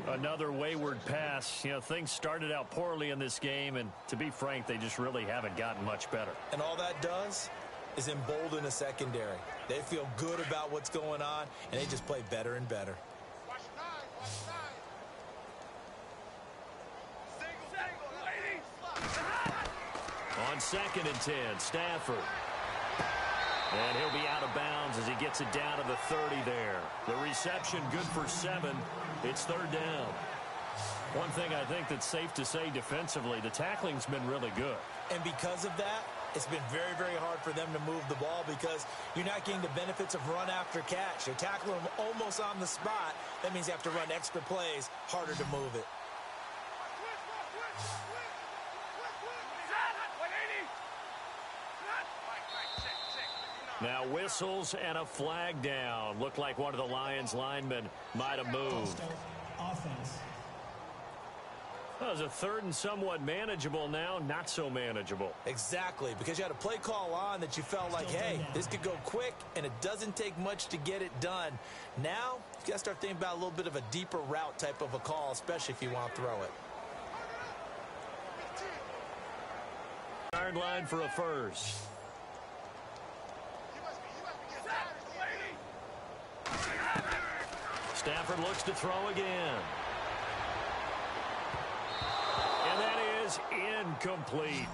Another wayward pass. You know, things started out poorly in this game, and to be frank, they just really haven't gotten much better.
And all that does is embolden a secondary. They feel good about what's going on, and they just play better and better.
On 2nd and 10, Stafford. And he'll be out of bounds as he gets it down to the 30 there. The reception good for 7. It's 3rd down. One thing I think that's safe to say defensively, the tackling's been really good.
And because of that, it's been very, very hard for them to move the ball because you're not getting the benefits of run after catch. You're tackling them almost on the spot. That means you have to run extra plays, harder to move it.
Now whistles and a flag down. Looked like one of the Lions linemen might have moved.
Offense.
That was a 3rd and somewhat manageable, now not so manageable.
Exactly, because you had a play call on that you felt like, hey, this could go quick, and it doesn't take much to get it done. Now, you got to start thinking about a little bit of a deeper route type of a call, especially if you want to throw it.
Yard line for a first. Stafford looks to throw again. is incomplete.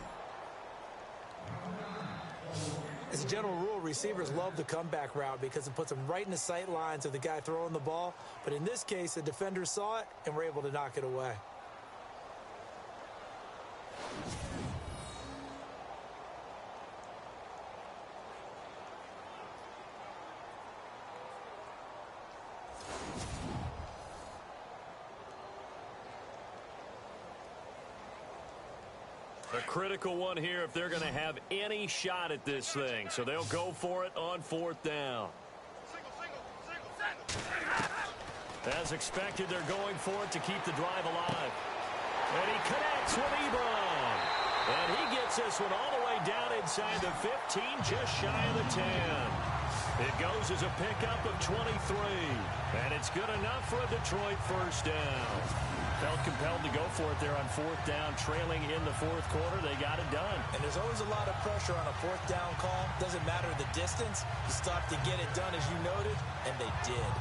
As a general rule, receivers love the comeback route because it puts them right in the sight lines of the guy throwing the ball. But in this case, the defender saw it and were able to knock it away.
A critical one here if they're going to have any shot at this thing. So they'll go for it on 4th down. As expected, they're going for it to keep the drive alive. And he connects with Ebron. And he gets this one all the way down inside the 15, just shy of the 10. It goes as a pickup of 23. And it's good enough for a Detroit first down. Felt compelled to go for it there on 4th down, trailing in the 4th quarter. They got it done.
And there's always a lot of pressure on a 4th down call. Doesn't matter the distance. You still have to get it done, as you noted, and they did.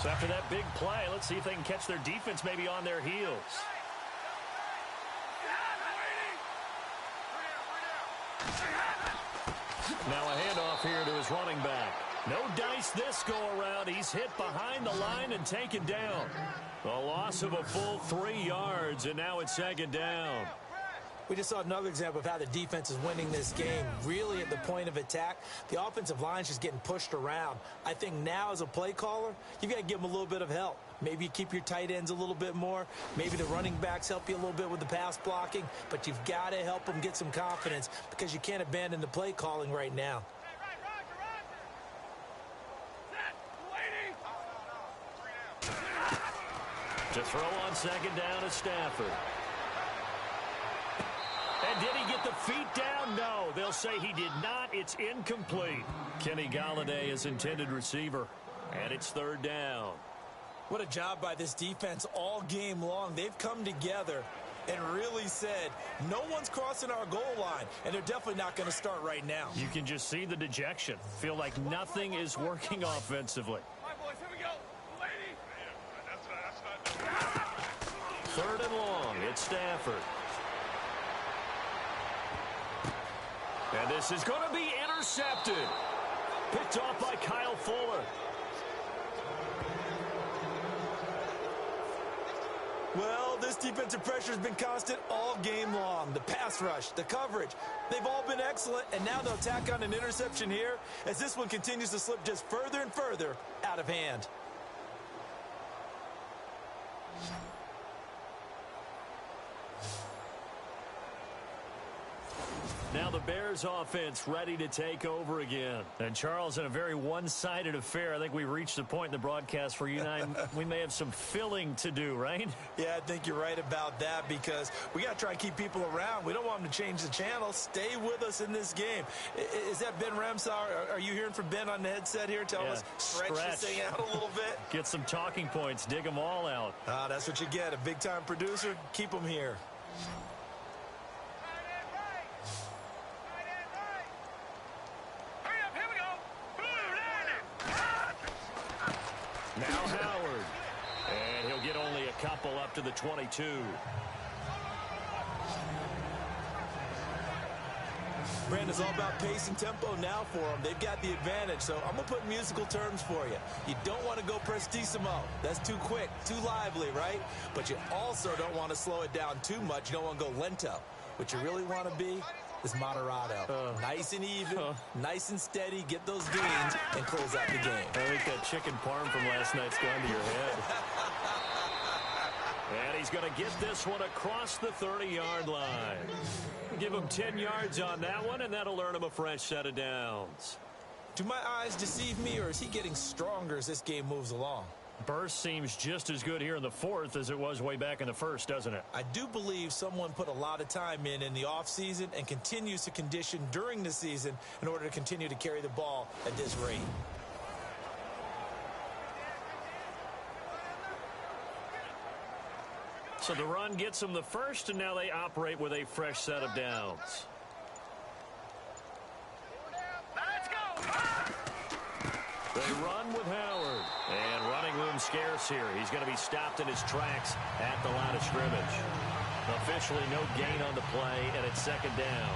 So after that big play, let's see if they can catch their defense maybe on their heels. Now a handoff here to his running back. No dice this go-around. He's hit behind the line and taken down. A loss of a full 3 yards, and now it's 2nd down.
We just saw another example of how the defense is winning this game. Really at the point of attack, the offensive line's just getting pushed around. I think now as a play caller, you've got to give them a little bit of help. Maybe you keep your tight ends a little bit more. Maybe the running backs help you a little bit with the pass blocking. But you've got to help them get some confidence because you can't abandon the play calling right now.
To throw on 2nd down is Stafford. And did he get the feet down? No, they'll say he did not. It's incomplete. Kenny Golladay is intended receiver. And it's 3rd down.
What a job by this defense all game long. They've come together and really said, no one's crossing our goal line, and they're definitely not going to start right now.
You can just see the dejection. Feel like nothing is working offensively.
All right, boys, here we go. Lady.
3rd and long. It's Stafford. And this is going to be intercepted. Picked off by Kyle Fuller.
Well, this defensive pressure has been constant all game long. The pass rush, the coverage, they've all been excellent, and now they'll tack on an interception here as this one continues to slip just further and further out of hand.
Now the Bears offense ready to take over again. And Charles, in a very one-sided affair, I think we reached a point in the broadcast where you and I, we may have some filling to do, right?
Yeah, I think you're right about that because we got to try and keep people around. We don't want them to change the channel. Stay with us in this game. Is that Ben Ramsauer? Are you hearing from Ben on the headset here? Tell us, stretch this thing out a little bit.
Get some talking points. Dig them all out.
That's what you get. A big-time producer. Keep them here.
Now Howard. And he'll get only a couple up to the 22.
Brandon, it's all about pace and tempo now for them. They've got the advantage, so I'm going to put musical terms for you. You don't want to go prestissimo. That's too quick, too lively, right? But you also don't want to slow it down too much. You don't want to go lento. What you really want to be is moderato. Nice and even, nice and steady. Get those gains and close out the game.
I think that chicken parm from last night's gone to your head. And he's going to get this one across the 30-yard line. Give him 10 yards on that one, and that'll earn him a fresh set of downs.
Do my eyes deceive me, or is he getting stronger as this game moves along?
Burst seems just as good here in the 4th as it was way back in the 1st, doesn't it?
I do believe someone put a lot of time in the offseason and continues to condition during the season in order to continue to carry the ball at this rate.
So the run gets them the first, and now they operate with a fresh set of downs.
Let's go!
They run with Howard. And running room scarce here. He's going to be stopped in his tracks at the line of scrimmage. Officially no gain on the play, and it's second down.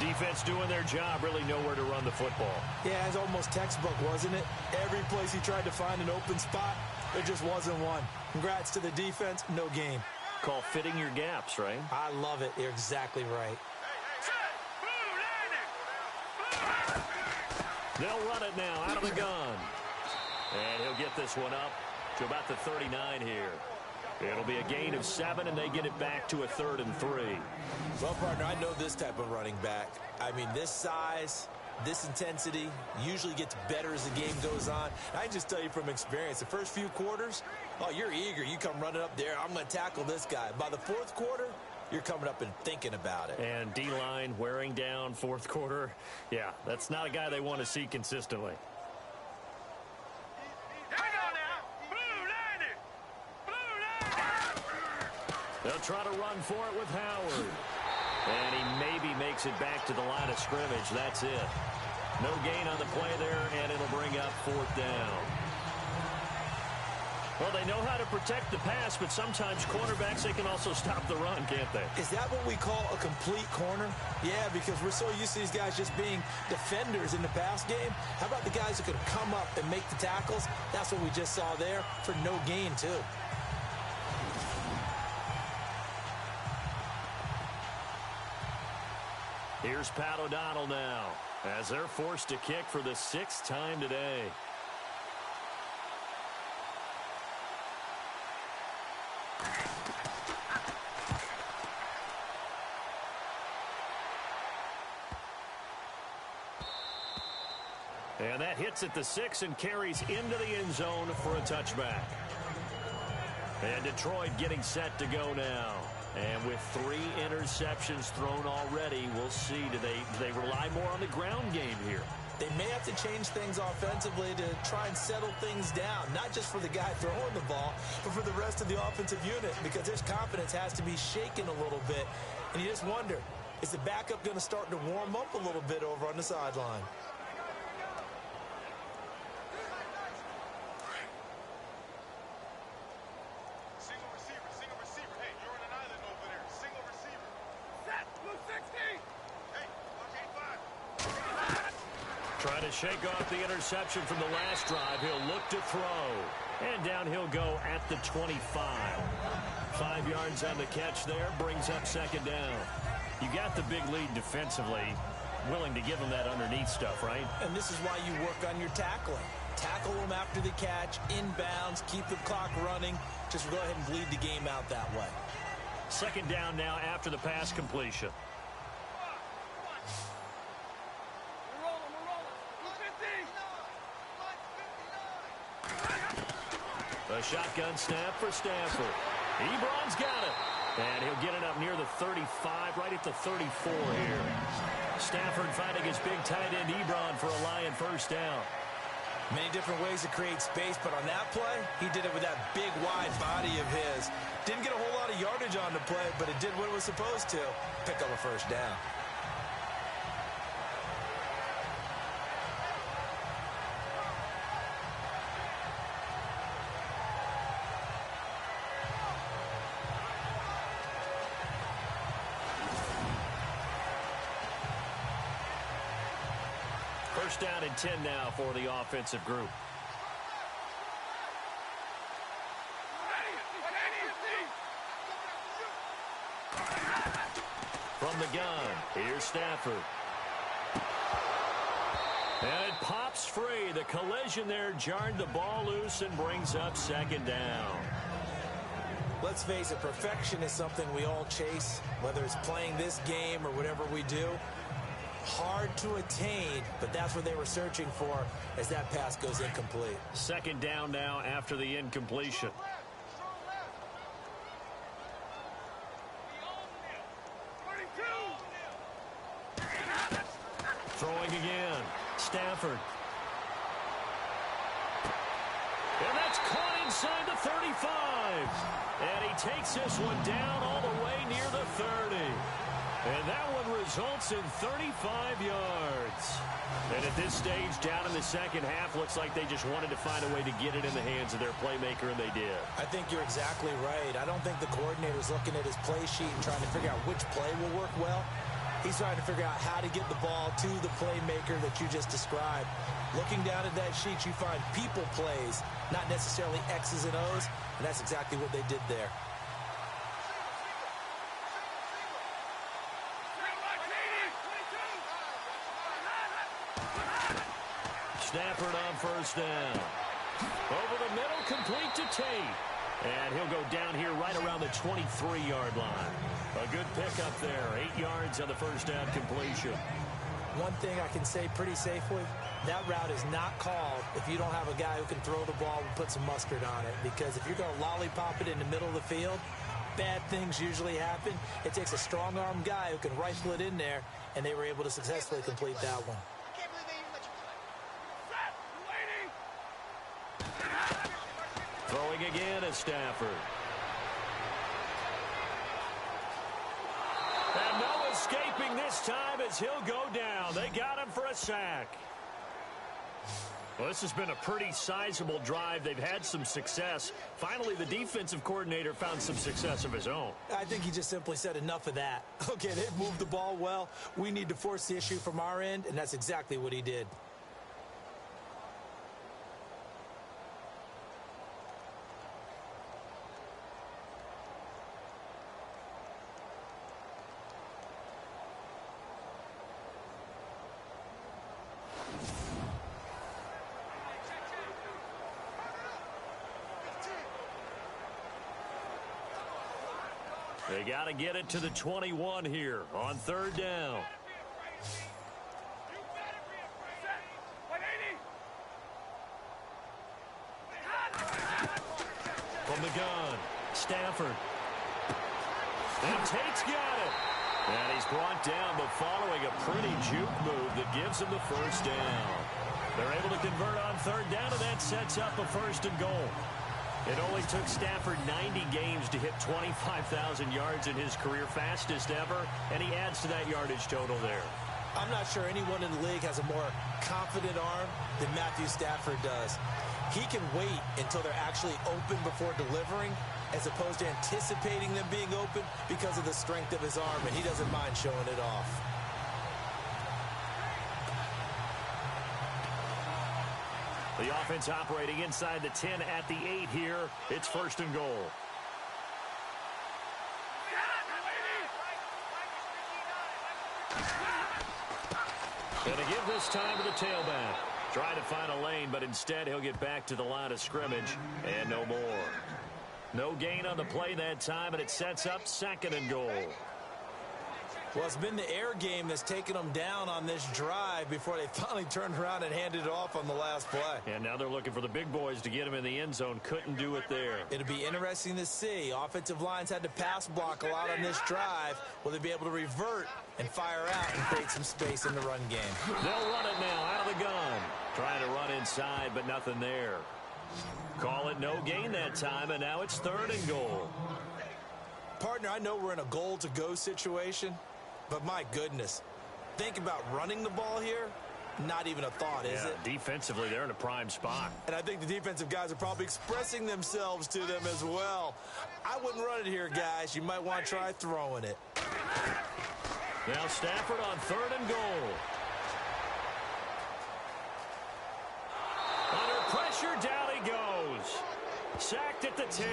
Defense doing their job, really nowhere to run the football.
Yeah, it's almost textbook, wasn't it? Every place he tried to find an open spot, there just wasn't one. Congrats to the defense, no gain.
Call fitting your gaps, right?
I love it. You're exactly right.
They'll run it now out of the gun. And he'll get this one up to about the 39 here. It'll be a gain of 7, and they get it back to a 3rd and 3.
Well, partner, I know this type of running back. I mean, this size, this intensity usually gets better as the game goes on. I can just tell you from experience, the first few quarters, oh, you're eager. You come running up there, I'm going to tackle this guy. By the 4th quarter, you're coming up and thinking about it.
And D-line wearing down 4th quarter. Yeah, that's not a guy they want to see consistently. They'll try to run for it with Howard. And he maybe makes it back to the line of scrimmage. That's it. No gain on the play there, and it'll bring up 4th down. Well, they know how to protect the pass, but sometimes cornerbacks, they can also stop the run, can't they?
Is that what we call a complete corner? Yeah, because we're so used to these guys just being defenders in the pass game. How about the guys who could come up and make the tackles? That's what we just saw there for no gain, too.
Here's Pat O'Donnell now, as they're forced to kick for the 6th time today. And that hits at the 6 and carries into the end zone for a touchback. And Detroit getting set to go now. And with 3 interceptions thrown already, we'll see. Do they rely more on the ground game here?
They may have to change things offensively to try and settle things down, not just for the guy throwing the ball, but for the rest of the offensive unit, because his confidence has to be shaken a little bit. And you just wonder, is the backup going to start to warm up a little bit over on the sideline?
Trying to shake off the interception from the last drive. He'll look to throw. And down he'll go at the 25. 5 yards on the catch there. Brings up second down. You got the big lead defensively. Willing to give him that underneath stuff, right?
And this is why you work on your tackling. Tackle them after the catch, inbounds, keep the clock running. Just go ahead and bleed the game out that way.
Second down now after the pass completion. A shotgun snap for Stafford. Ebron's got it. And he'll get it up near the 35, right at the 34 here. Stafford finding his big tight end Ebron for a Lion first down.
Many different ways to create space, but on that play, he did it with that big, wide body of his. Didn't get a whole lot of yardage on the play, but it did what it was supposed to. Pick up a first down.
First down and 10 now for the offensive group. From the gun, here's Stafford. And it pops free. The collision there jarred the ball loose and brings up second down.
Let's face it, perfection is something we all chase, whether it's playing this game or whatever we do. Hard to attain, but that's what they were searching for as that pass goes incomplete.
Second down now after the incompletion. Throwing again. Stafford. And that's caught inside the 35. And he takes this one down all the way near the 30. And that one results in 35 yards. And at this stage, down in the second half, looks like they just wanted to find a way to get it in the hands of their playmaker, and they did. I think you're exactly right. I don't think the coordinator's looking at his play sheet and trying to figure out which play will work well. He's trying to figure out how to get the ball to the playmaker that you just described. Looking down at that sheet, you find people plays, not necessarily X's and O's, and that's exactly what they did there. Stafford on first down. Over the middle, complete to Tate. And he'll go down here right around the 23-yard line. A good pickup there. 8 yards on the first down completion. One thing I can say pretty safely, that route is not called if you don't have a guy who can throw the ball and put some mustard on it. Because if you're going to lollipop it in the middle of the field, bad things usually happen. It takes a strong-arm guy who can rifle it in there, and they were able to successfully complete that one. Throwing again is Stafford. And no escaping this time as he'll go down. They got him for a sack. Well, this has been a pretty sizable drive. They've had some success. Finally, the defensive coordinator found some success of his own. I think he just simply said enough of that. Okay, they've moved the ball well. We need to force the issue from our end, and that's exactly what he did. They got to get it to the 21 here on third down. From the gun, Stafford. And Tate's got it. And he's brought down, but following a pretty juke move that gives him the first down. They're able to convert on third down, and that sets up a first and goal. It only took Stafford 90 games to hit 25,000 yards in his career, fastest ever, and he adds to that yardage total there. I'm not sure anyone in the league has a more confident arm than Matthew Stafford does. He can wait until they're actually open before delivering, as opposed to anticipating them being open because of the strength of his arm, and he doesn't mind showing it off. The offense operating inside the 10 at the 8 here. It's first and goal. Gonna give this time to the tailback. Trying to find a lane, but instead he'll get back to the line of scrimmage and no more. No gain on the play that time, and it sets up second and goal. Well, it's been the air game that's taken them down on this drive before they finally turned around and handed it off on the last play. And now they're looking for the big boys to get him in the end zone. Couldn't do it there. It'll be interesting to see. Offensive lines had to pass block a lot on this drive. Will they be able to revert and fire out and create some space in the run game? They'll run it now out of the gun. Trying to run inside, but nothing there. Call it no gain that time, and now it's third and goal. Partner, I know we're in a goal-to-go situation, but my goodness, think about running the ball here. Not even a thought, is it? Defensively, they're in a prime spot. And I think the defensive guys are probably expressing themselves to them as well. I wouldn't run it here, guys. You might want to try throwing it. Now Stafford on third and goal. Under pressure, down he goes. Sacked at the 10.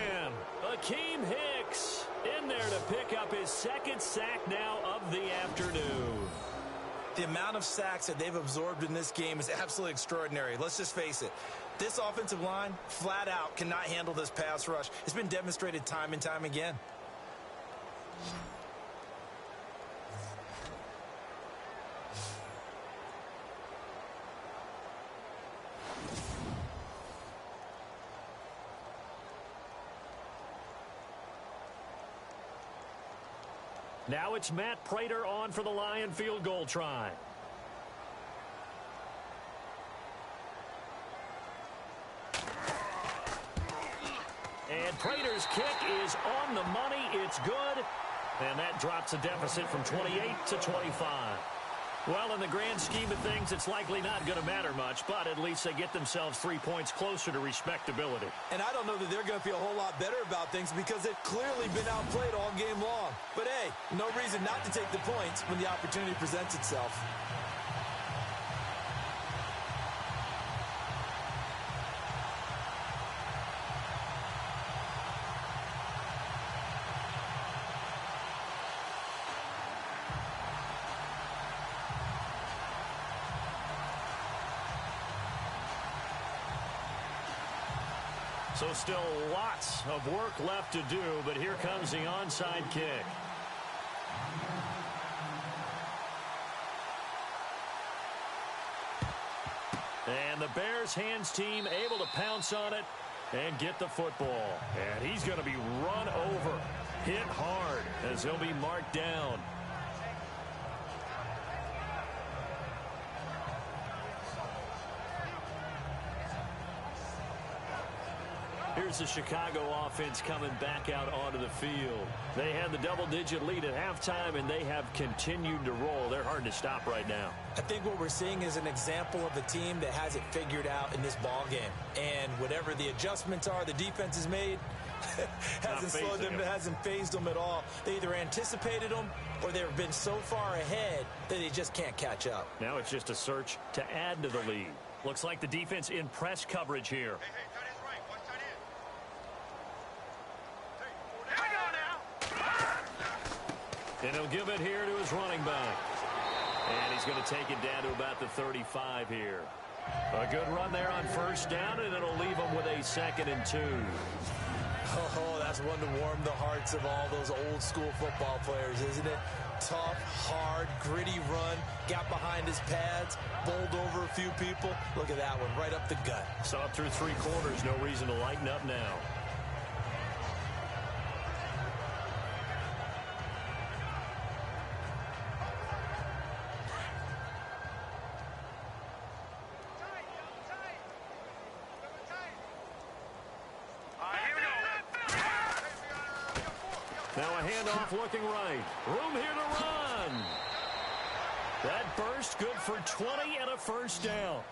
Akeem Hicks in there to pick up his second sack now of the afternoon. The amount of sacks that they've absorbed in this game is absolutely extraordinary. Let's just face it. This offensive line, flat out, cannot handle this pass rush. It's been demonstrated time and time again. Now it's Matt Prater on for the Lion field goal try. And Prater's kick is on the money. It's good. And that drops the deficit from 28 to 25. Well, in the grand scheme of things, it's likely not going to matter much, but at least they get themselves 3 points closer to respectability.
And I don't know that they're going to feel a whole lot better about things because they've clearly been outplayed all game long. But, hey, no reason not to take the points when the opportunity presents itself.
So still lots of work left to do, but here comes the onside kick. And the Bears hands team able to pounce on it and get the football. And he's going to be run over, hit hard as he'll be marked down. Here's the Chicago offense coming back out onto the field. They had the double-digit lead at halftime, and they have continued to roll. They're hard to stop right now.
I think what we're seeing is an example of a team that has it figured out in this ball game. And whatever the adjustments are the defense has made, hasn't slowed them, hasn't phased them at all. They either anticipated them or they've been so far ahead that they just can't catch up.
Now it's just a search to add to the lead. Looks like the defense in press coverage here. And he'll give it here to his running back. And he's going to take it down to about the 35 here. A good run there on first down, and it'll leave him with a 2nd and 2.
Oh, that's one to warm the hearts of all those old school football players, isn't it? Tough, hard, gritty run, got behind his pads, bowled over a few people. Look at that one, right up the gut.
Saw it through 3 quarters, no reason to lighten up now. Now a handoff looking right. Room here to run. That burst good for 20 and a first down.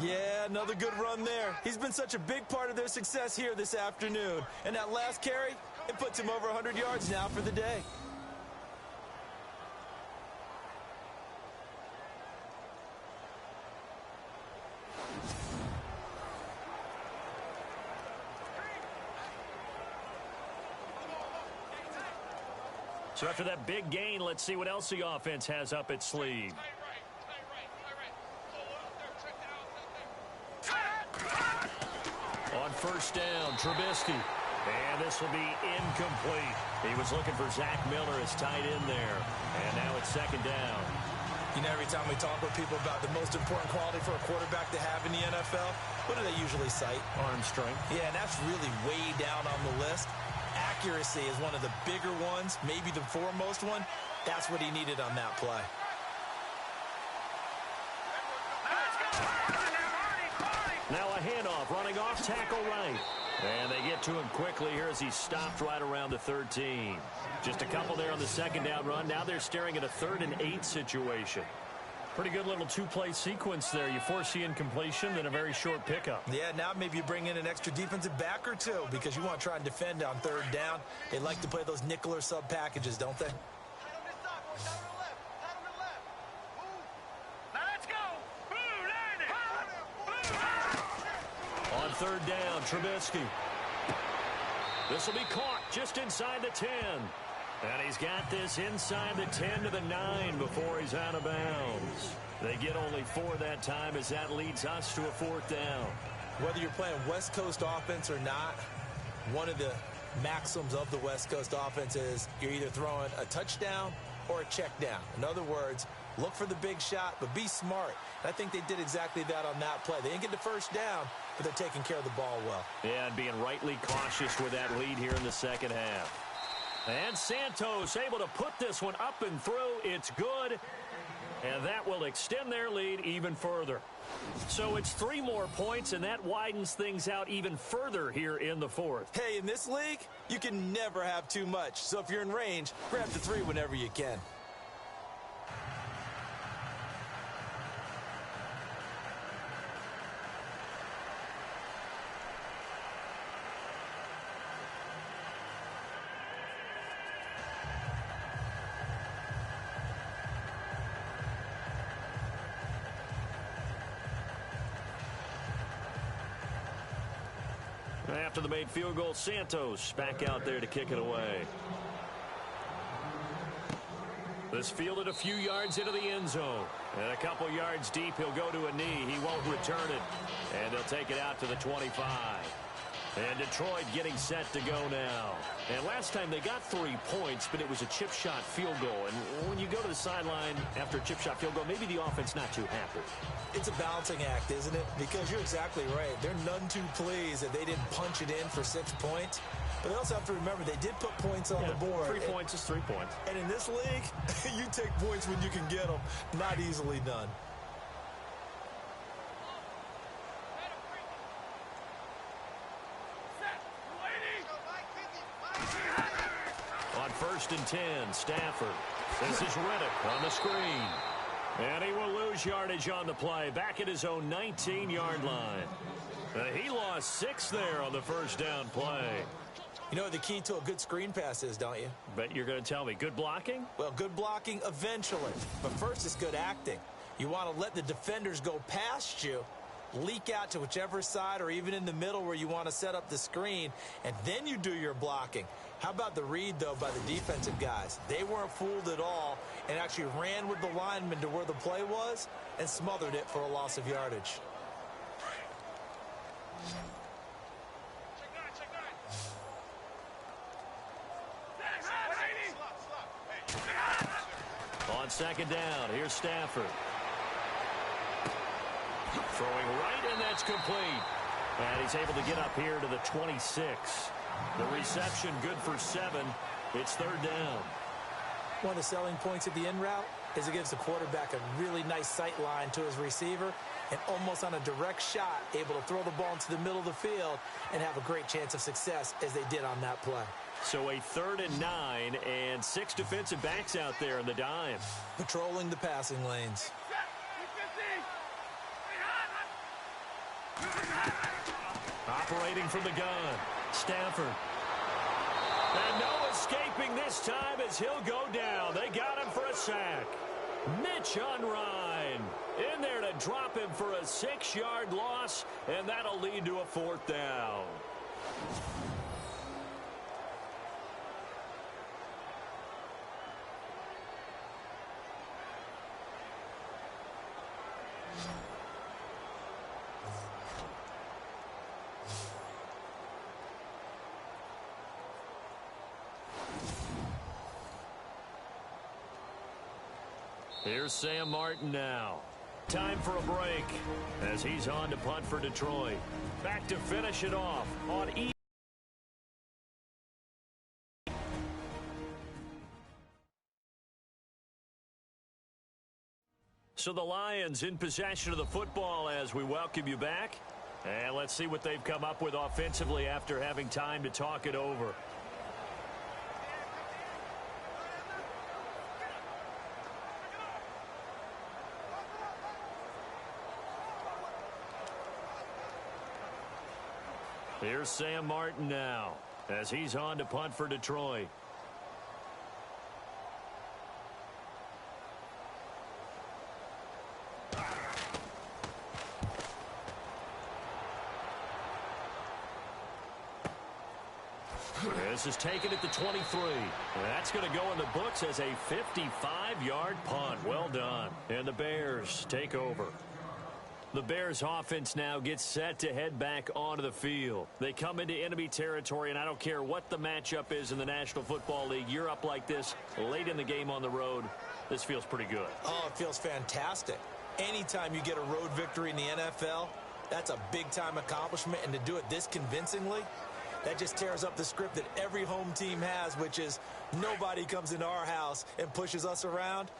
Yeah, another good run there. He's been such a big part of their success here this afternoon. And that last carry, it puts him over 100 yards now for the day.
So after that big gain, let's see what else the offense has up its sleeve. On first down, Trubisky. And this will be incomplete. He was looking for Zach Miller as tight end there. And now it's 2nd down.
You know, every time we talk with people about the most important quality for a quarterback to have in the NFL, what do they usually cite?
Arm strength.
Yeah, and that's really way down on the list. Accuracy is one of the bigger ones, maybe the foremost one. That's what he needed on that play.
Now a handoff, running off tackle right. And they get to him quickly here as he stopped right around the 13. Just a couple there on the 2nd down run. Now they're staring at a 3rd and 8 situation. Pretty good little 2-play sequence there. You force the incompletion, then a very short pickup.
Yeah, now maybe you bring in an extra defensive back or two because you want to try and defend on 3rd down. They like to play those nickel or sub packages, don't they?
On 3rd down, Trubisky. This will be caught just inside the 10. And he's got this inside the 10 to the 9 before he's out of bounds. They get only 4 that time as that leads us to a 4th down.
Whether you're playing West Coast offense or not, one of the maxims of the West Coast offense is you're either throwing a touchdown or a check down. In other words, look for the big shot, but be smart. And I think they did exactly that on that play. They didn't get the first down, but they're taking care of the ball well.
Yeah, and being rightly cautious with that lead here in the 2nd half. And Santos able to put this one up and through. It's good. And that will extend their lead even further. So it's 3 more points, and that widens things out even further here in the fourth.
Hey, in this league, you can never have too much. So if you're in range, grab the 3 whenever you can.
After the made field goal, Santos back out there to kick it away. This fielded a few yards into the end zone. And a couple yards deep, he'll go to a knee. He won't return it. And they'll take it out to the 25. And Detroit getting set to go now. And last time they got 3 points, but it was a chip shot field goal. And when you go to the sideline after a chip shot field goal, maybe the offense not too happy.
It's a balancing act, isn't it? Because you're exactly right. They're none too pleased that they didn't punch it in for 6 points. But they also have to remember they did put points on the board.
3 points is 3 points.
And in this league, you take points when you can get them. Not easily done.
On 1st and 10, Stafford. This is Reddick on the screen. And he will lose yardage on the play, back at his own 19-yard line. He lost 6 there on the first down play.
You know what the key to a good screen pass is, don't you?
Bet you're going to tell me. Good blocking?
Well, good blocking eventually. But first, it's good acting. You want to let the defenders go past you, leak out to whichever side or even in the middle where you want to set up the screen, and then you do your blocking. How about the read, though, by the defensive guys? They weren't fooled at all and actually ran with the lineman to where the play was and smothered it for a loss of yardage. On 2nd down, here's Stafford. Throwing right, and that's complete. And he's able to get up here to the 26. The reception good for 7. It's 3rd down. One of the selling points of the in route is it gives the quarterback a really nice sight line to his receiver and almost on a direct shot able to throw the ball into the middle of the field and have a great chance of success as they did on that play.
So a 3rd and 9 and 6 defensive backs out there in the dime.
Patrolling the passing lanes.
Operating from the gun, Stafford. And no escaping this time as he'll go down. They got him for a sack. Mitch Unrein in there to drop him for a 6-yard loss, and that'll lead to a 4th down. Here's Sam Martin now. Time for a break as he's on to punt for Detroit. Back to finish it off on E. So the Lions in possession of the football as we welcome you back. And let's see what they've come up with offensively after having time to talk it over. Here's Sam Martin now as he's on to punt for Detroit. This is taken at the 23. That's going to go in the books as a 55-yard punt. Well done. And the Bears take over. The Bears offense now gets set to head back onto the field. They come into enemy territory, and I don't care what the matchup is in the National Football League. You're up like this late in the game on the road. This feels pretty good.
Oh, it feels fantastic. Anytime you get a road victory in the NFL, that's a big-time accomplishment, and to do it this convincingly, that just tears up the script that every home team has, which is nobody comes into our house and pushes us around.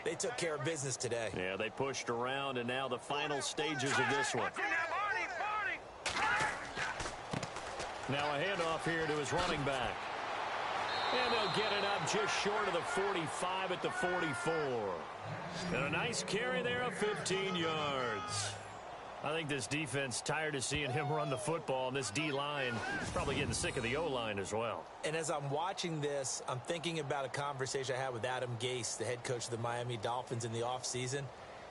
They took care of business today.
Yeah, they pushed around, and now the final stages of this one. Now a handoff here to his running back. And they'll get it up just short of the 45 at the 44. And a nice carry there of 15 yards. I think this defense tired of seeing him run the football, and this D-line probably getting sick of the O-line as well.
And as I'm watching this, I'm thinking about a conversation I had with Adam Gase, the head coach of the Miami Dolphins in the offseason.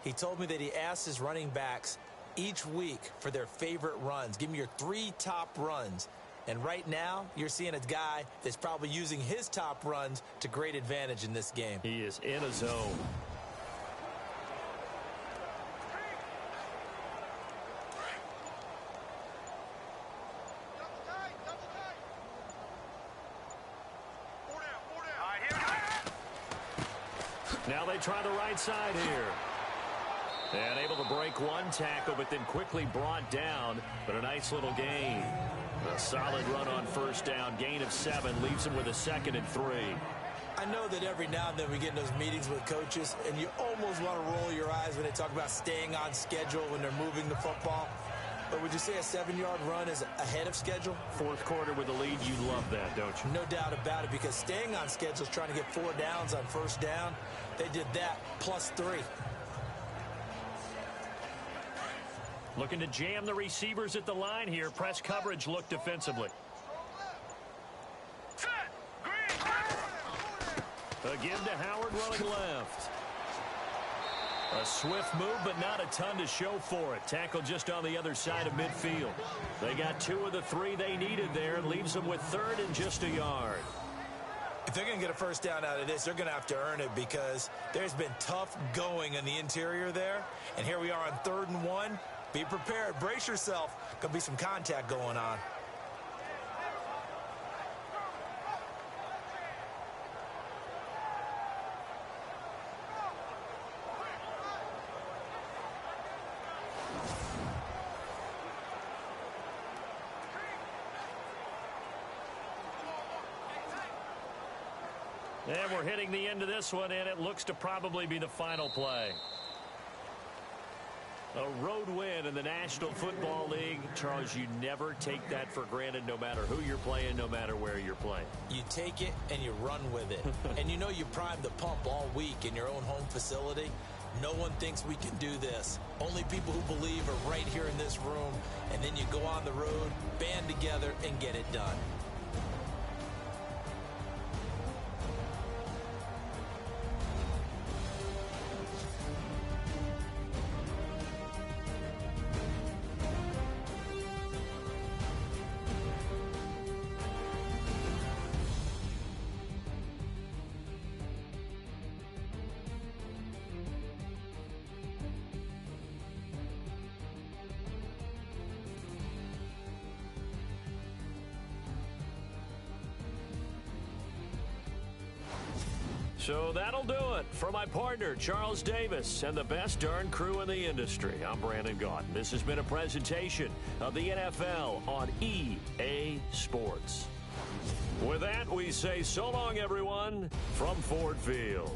He told me that he asked his running backs each week for their favorite runs. Give me your 3 top runs. And right now, you're seeing a guy that's probably using his top runs to great advantage in this game.
He is in a zone. Now they try the right side here. And able to break one tackle, but then quickly brought down. But a nice little gain. A solid run on first down. Gain of 7 leaves him with a 2nd and 3.
I know that every now and then we get in those meetings with coaches, and you almost want to roll your eyes when they talk about staying on schedule when they're moving the football. But would you say a 7-yard run is ahead of schedule?
Fourth quarter with a lead, you love that, don't you?
No doubt about it, because staying on schedule is trying to get 4 downs on first down. They did that plus 3.
Looking to jam the receivers at the line here. Press coverage look defensively. A give to Howard running left. A swift move, but not a ton to show for it. Tackle just on the other side of midfield. They got 2 of the 3 they needed there. Leaves them with 3rd and just a yard.
If they're going to get a first down out of this, they're going to have to earn it, because there's been tough going in the interior there. And here we are on 3rd and 1. Be prepared. Brace yourself. Could be some contact going on.
And we're hitting the end of this one, and it looks to probably be the final play. A road win in the National Football League. Charles, you never take that for granted, no matter who you're playing, no matter where you're playing.
You take it and you run with it. And you know you primed the pump all week in your own home facility. No one thinks we can do this. Only people who believe are right here in this room. And then you go on the road, band together, and get it done.
So that'll do it for my partner, Charles Davis, and the best darn crew in the industry. I'm Brandon Gaudin. This has been a presentation of the NFL on EA Sports. With that, we say so long, everyone, from Ford Field.